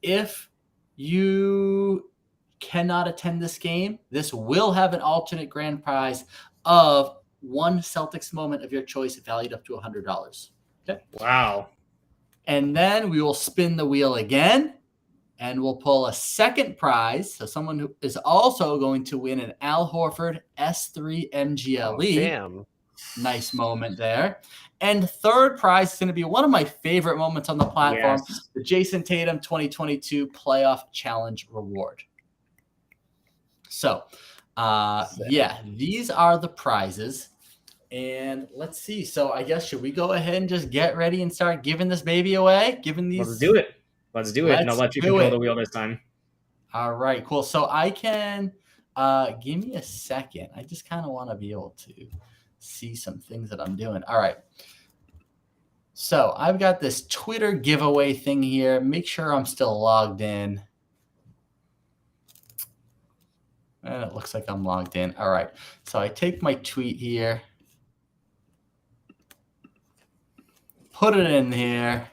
If you cannot attend this game, this will have an alternate grand prize of one Celtics moment of your choice valued up to $100. Okay. Wow. And then we will spin the wheel again, and we'll pull a second prize. So someone who is also going to win an Al Horford S3 MGLE. Oh, damn. Nice moment there. And third prize is going to be one of my favorite moments on the platform, the Jason Tatum 2022 Playoff Challenge Reward. So, these are the prizes. And let's see. So I guess, should we go ahead and just get ready and start giving this baby away? Let's do it. And I'll let you control the wheel this time. All right, cool. So I can, give me a second. I just kind of want to be able to see some things that I'm doing. All right. So I've got this Twitter giveaway thing here. Make sure I'm still logged in. And it looks like I'm logged in. All right. So I take my tweet here, put it in here.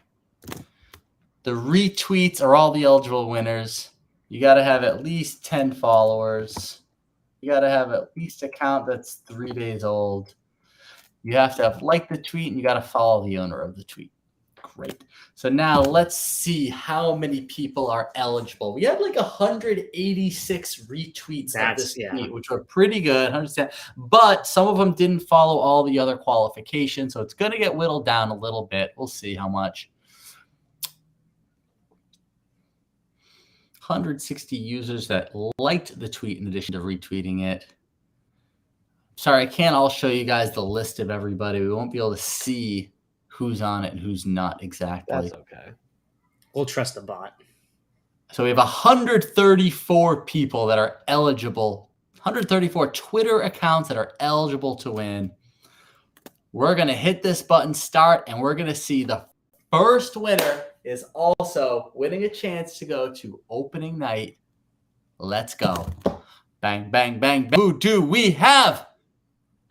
The retweets are all the eligible winners. You got to have at least 10 followers. You got to have at least an account that's 3 days old. You have to have liked the tweet, and you got to follow the owner of the tweet. Great. So now let's see how many people are eligible. We had like 186 retweets of this tweet, which were pretty good, 100%. But some of them didn't follow all the other qualifications, so it's going to get whittled down a little bit. We'll see how much. 160 users that liked the tweet in addition to retweeting it. Sorry, I can't all show you guys the list of everybody. We won't be able to see who's on it and who's not exactly. That's okay. We'll trust the bot. So we have 134 people that are eligible, 134 Twitter accounts that are eligible to win. We're going to hit this button, start, and we're going to see the first winner is also winning a chance to go to opening night. Let's go. Bang, bang, bang, bang. Who do we have?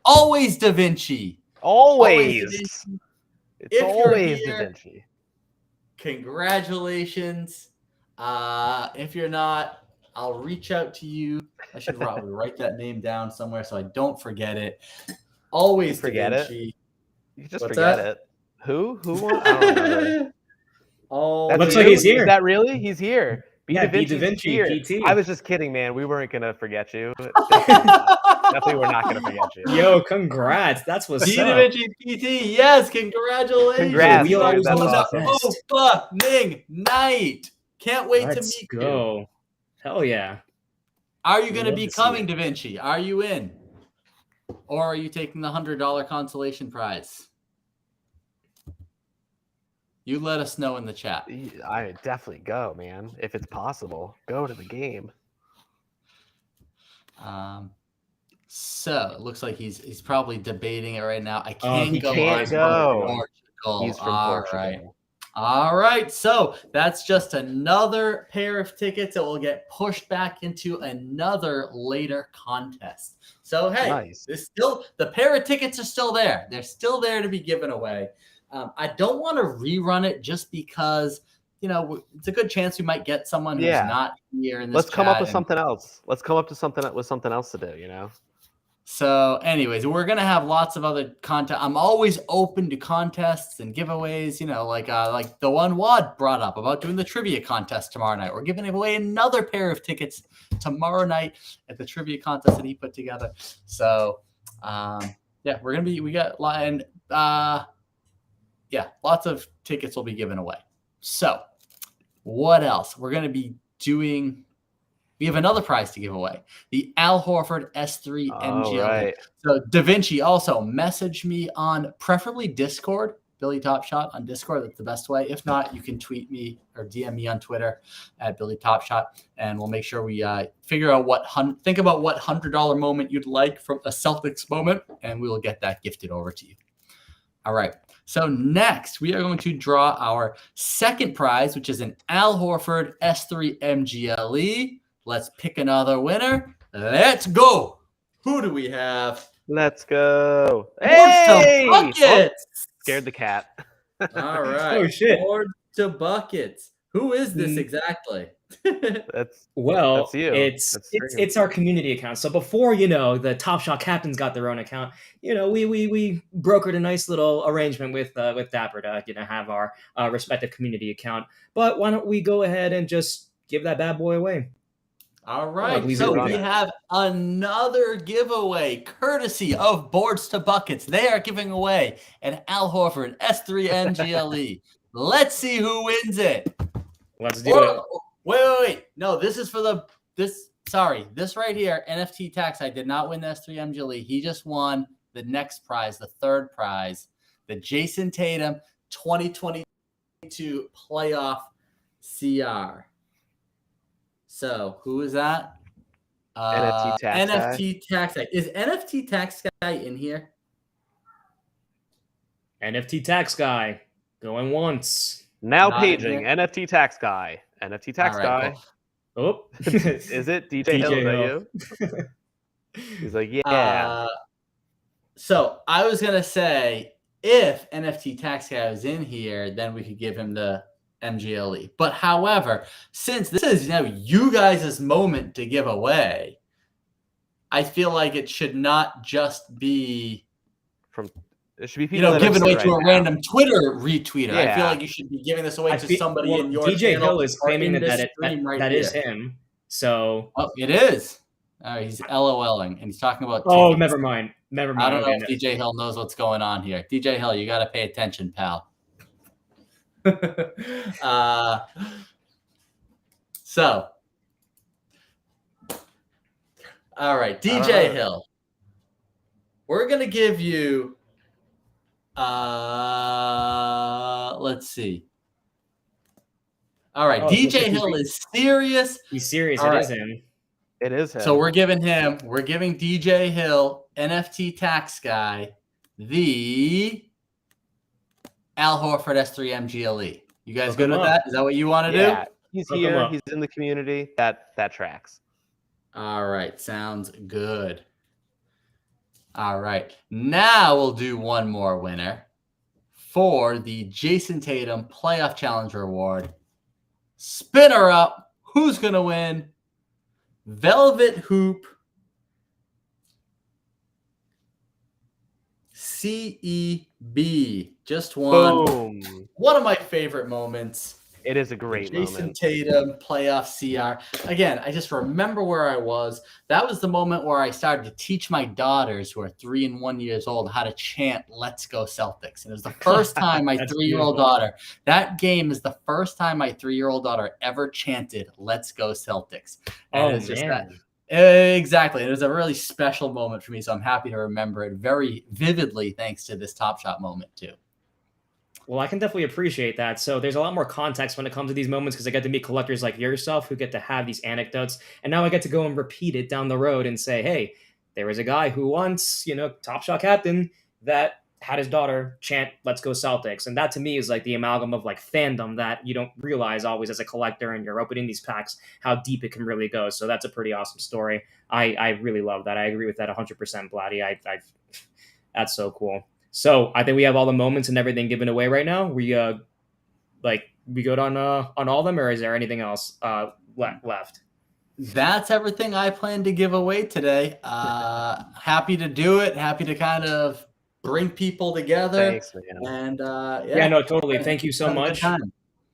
Always Da Vinci. Always. It's If always you're Da here, Vinci. Congratulations. If you're not, I'll reach out to you. I should probably write that name down somewhere so I don't forget it. Always Forget Da it? Vinci. You just What's forget that? it. Who won? I don't remember. Oh, That's looks you? like he's here. Is that really? He's here. Yeah, B. Da Vinci, here. PT. I was just kidding, man. We weren't gonna forget you. Definitely, we're not gonna forget you. Yo, congrats. That's what's Da up. Vinci PT. Yes, congratulations. Congrats, We always dude. That's love awesome. that. Opening night. Can't wait to Let's meet you. go. Hell yeah. Are you going to Love be to see coming, it. Da Vinci? Are you in? Or are you taking the $100 consolation prize? You let us know in the chat. I would definitely go, man. If it's possible, go to the game. So it looks like he's probably debating it right now. I Oh, can't he go. can't I'm from go. Portugal. He's from All Portugal. right. All right. So that's just another pair of tickets that will get pushed back into another later contest. So hey, Nice. the pair of tickets are still there. They're still there to be given away. I don't want to rerun it just because it's a good chance we might get someone who's not here in this. Let's come up with chat something else. Let's come up to something else to do. So anyways, we're going to have lots of other content. I'm always open to contests and giveaways, like the one Wad brought up about doing the trivia contest tomorrow night. We're giving away another pair of tickets tomorrow night at the trivia contest that he put together. So, lots of tickets will be given away. So what else? We're going to be doing... We have another prize to give away, the Al Horford S3 MGL. Right. So Da Vinci, also message me on preferably Discord, Billy Top Shot on Discord. That's the best way. If not, you can tweet me or DM me on Twitter at Billy Top Shot, and we'll make sure we figure out think about what $100 moment you'd like from a Celtics moment, and we will get that gifted over to you. All right. So next, we are going to draw our second prize, which is an Al Horford S3 MGLE. Let's pick another winner. Let's go. Who do we have? Let's go. Hey! Buckets. Scared the cat. All right. Oh, shit. Board to Buckets. Who is this exactly? That's you. It's our community account. So before the Top Shot captains got their own account, we brokered a nice little arrangement with Dapper to have our respective community account. But why don't we go ahead and just give that bad boy away? All right, so we have another giveaway courtesy of Boards to Buckets. They are giving away an Al Horford S3 MGLE. Let's see who wins it. Let's do it. Wait. No, this is for this right here, NFT Tax. I did not win the S3 MGLE. He just won the next prize, the third prize, the Jason Tatum 2022 playoff CR. So who is that? NFT Tax Guy. Is NFT Tax Guy in here? NFT Tax Guy going once. Now paging NFT Tax Guy. NFT Tax Guy. Cool. Oh, is it DJ Hill? Is that you? He's like, yeah. So I was gonna say, if NFT Tax Guy was in here, then we could give him the MGLE. But however, since this is you guys' moment to give away, I feel like it should not just be it should be people given away to a random Twitter retweeter. I feel like you should be giving this away to somebody in your DJ channel Hill is claiming that is him. So it is. He's LOLing and he's talking about tickets. Never mind. I don't know if DJ Hill knows what's going on here. DJ Hill, you got to pay attention, pal. So all right, DJ Hill, we're gonna give you let's see. All right, DJ Hill is serious. He's serious. All is him. It is him. So we're giving DJ Hill, NFT Tax Guy, the Al Horford S3 MGLE. You guys good with that? Is that what you want to do? He's here. He's in the community. That tracks. All right. Sounds good. All right. Now we'll do one more winner for the Jason Tatum Playoff Challenge Reward. Spinner up. Who's going to win? Velvet Hoop CEB. Just one. Boom. One of my favorite moments. It is a great Jason moment. Tatum, playoff CR. Again, I just remember where I was. That was the moment where I started to teach my daughters, who are 3 and 1 years old, how to chant "Let's go Celtics." And it was the first time my That's 3-year-old beautiful. daughter. That game is the first time my 3-year-old daughter ever chanted "Let's go Celtics." And Oh it's just that. man. Exactly. It was a really special moment for me, so I'm happy to remember it very vividly, thanks to this Top Shot moment too. Well, I can definitely appreciate that. So there's a lot more context when it comes to these moments because I get to meet collectors like yourself who get to have these anecdotes, and now I get to go and repeat it down the road and say, "Hey, there was a guy who once, Top Shot captain that had his daughter chant 'Let's go Celtics,'" and that to me is like the amalgam of like fandom that you don't realize always as a collector, and you're opening these packs how deep it can really go. So that's a pretty awesome story. I really love that. I agree with that 100%, Blatty. That's so cool. So I think we have all the moments and everything given away right now. We good on all of them, or is there anything else left? That's everything I plan to give away today. Happy to do it. Happy to kind of bring people together. Thanks, man. And Yeah, no, totally. Thank you so have a good much. time.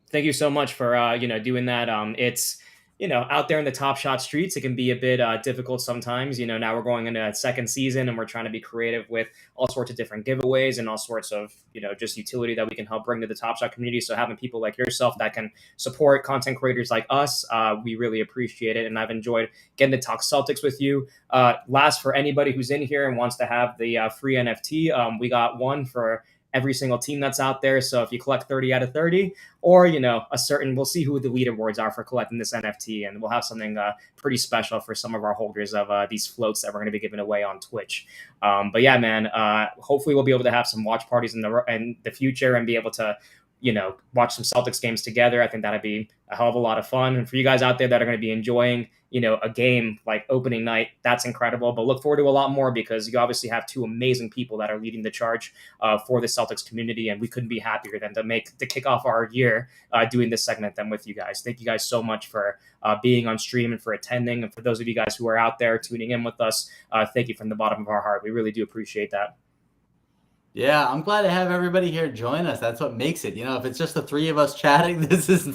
Thank you so much for doing that. It's out there in the Top Shot streets, it can be a bit difficult sometimes. Now we're going into a second season and we're trying to be creative with all sorts of different giveaways and all sorts of just utility that we can help bring to the Top Shot community. So having people like yourself that can support content creators like us, we really appreciate it. And I've enjoyed getting to talk Celtics with you. Last, for anybody who's in here and wants to have the free NFT, we got one for every single team that's out there. So if you collect 30 out of 30, or we'll see who the leaderboards are for collecting this NFT, and we'll have something pretty special for some of our holders of these floats that we're going to be giving away on Twitch. But yeah, man, hopefully we'll be able to have some watch parties in the future and be able to watch some Celtics games together. I think that'd be a hell of a lot of fun. And for you guys out there that are going to be enjoying, a game like opening night, that's incredible. But look forward to a lot more because you obviously have two amazing people that are leading the charge for the Celtics community. And we couldn't be happier than to kick off our year doing this segment then with you guys. Thank you guys so much for being on stream and for attending. And for those of you guys who are out there tuning in with us, thank you from the bottom of our heart. We really do appreciate that. Yeah, I'm glad to have everybody here join us. That's what makes it. If it's just the three of us chatting, this is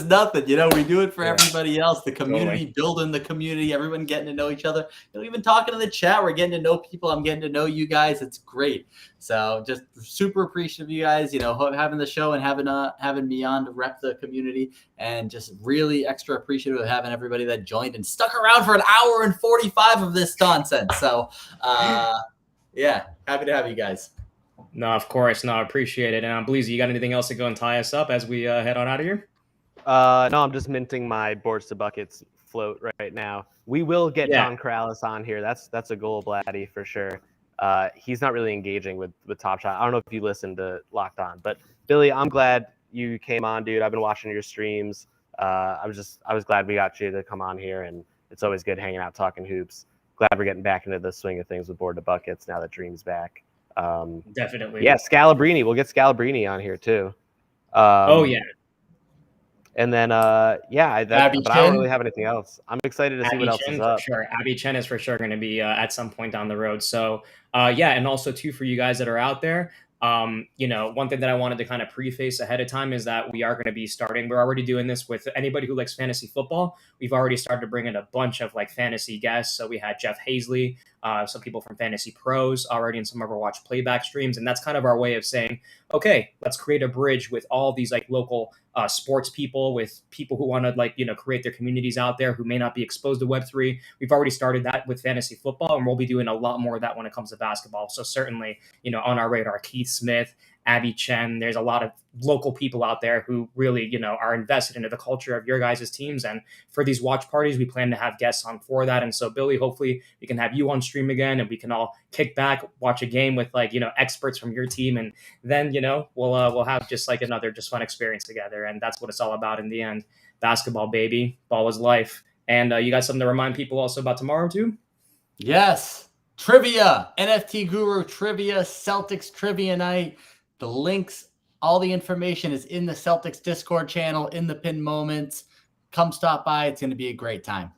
nothing. We do it for everybody else, the community, building the community, everyone getting to know each other. Even talking in the chat, we're getting to know people. I'm getting to know you guys. It's great. So just super appreciative of you guys, having the show and having me on to rep the community, and just really extra appreciative of having everybody that joined and stuck around for an hour and 45 of this nonsense. So yeah, happy to have you guys. No, of course. No, I appreciate it. And Bleezy, you got anything else to go and tie us up as we head on out of here? No, I'm just minting my boards to buckets float right now. We will get Don Corrales on here. That's a goal, Blatty, for sure. He's not really engaging with Top Shot. I don't know if you listened to Locked On, but Billy, I'm glad you came on, dude. I've been watching your streams. I was glad we got you to come on here, and it's always good hanging out, talking hoops. Glad we're getting back into the swing of things with board to buckets now that Dream's back. Definitely. Yeah, Scalabrini. We'll get Scalabrini on here too. Oh yeah. And then but I don't really have anything else. I'm excited to see what else is up. Sure, Abby Chen is for sure going to be at some point down the road. So and also too for you guys that are out there. One thing that I wanted to kind of preface ahead of time is that we are going to be starting. We're already doing this with anybody who likes fantasy football. We've already started to bring in a bunch of fantasy guests. So we had Jeff Hazley, some people from Fantasy Pros already in some of our watch playback streams. And that's kind of our way of saying, okay, let's create a bridge with all these local sports people, with people who want to create their communities out there who may not be exposed to Web3. We've already started that with fantasy football, and we'll be doing a lot more of that when it comes to basketball. So certainly, on our radar, Keith Smith, Abby Chen, there's a lot of local people out there who really, are invested into the culture of your guys' teams. And for these watch parties, we plan to have guests on for that. And so, Billy, hopefully we can have you on stream again and we can all kick back, watch a game with experts from your team. And then, we'll have just another fun experience together. And that's what it's all about in the end. Basketball, baby. Ball is life. And you got something to remind people also about tomorrow too? Yes. Trivia, NFT Guru Trivia, Celtics Trivia Night. The links, all the information is in the Celtics Discord channel, in the pinned moments. Come stop by. It's going to be a great time.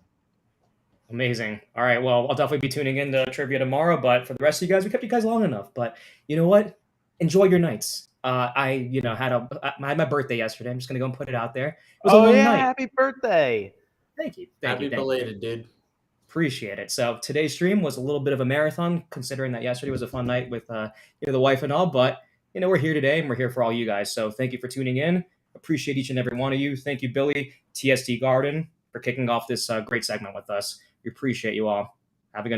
Amazing. All right. Well, I'll definitely be tuning in to trivia tomorrow. But for the rest of you guys, we kept you guys long enough. But you know what? Enjoy your nights. I had my birthday yesterday. I'm just gonna go and put it out there. It was a Oh long yeah, night. happy birthday! Thank you. Happy belated, dude. Appreciate it. So today's stream was a little bit of a marathon, considering that yesterday was a fun night with the wife and all. But we're here today, and we're here for all you guys. So thank you for tuning in. Appreciate each and every one of you. Thank you, Billy, TSD Garden, for kicking off this great segment with us. We appreciate you all.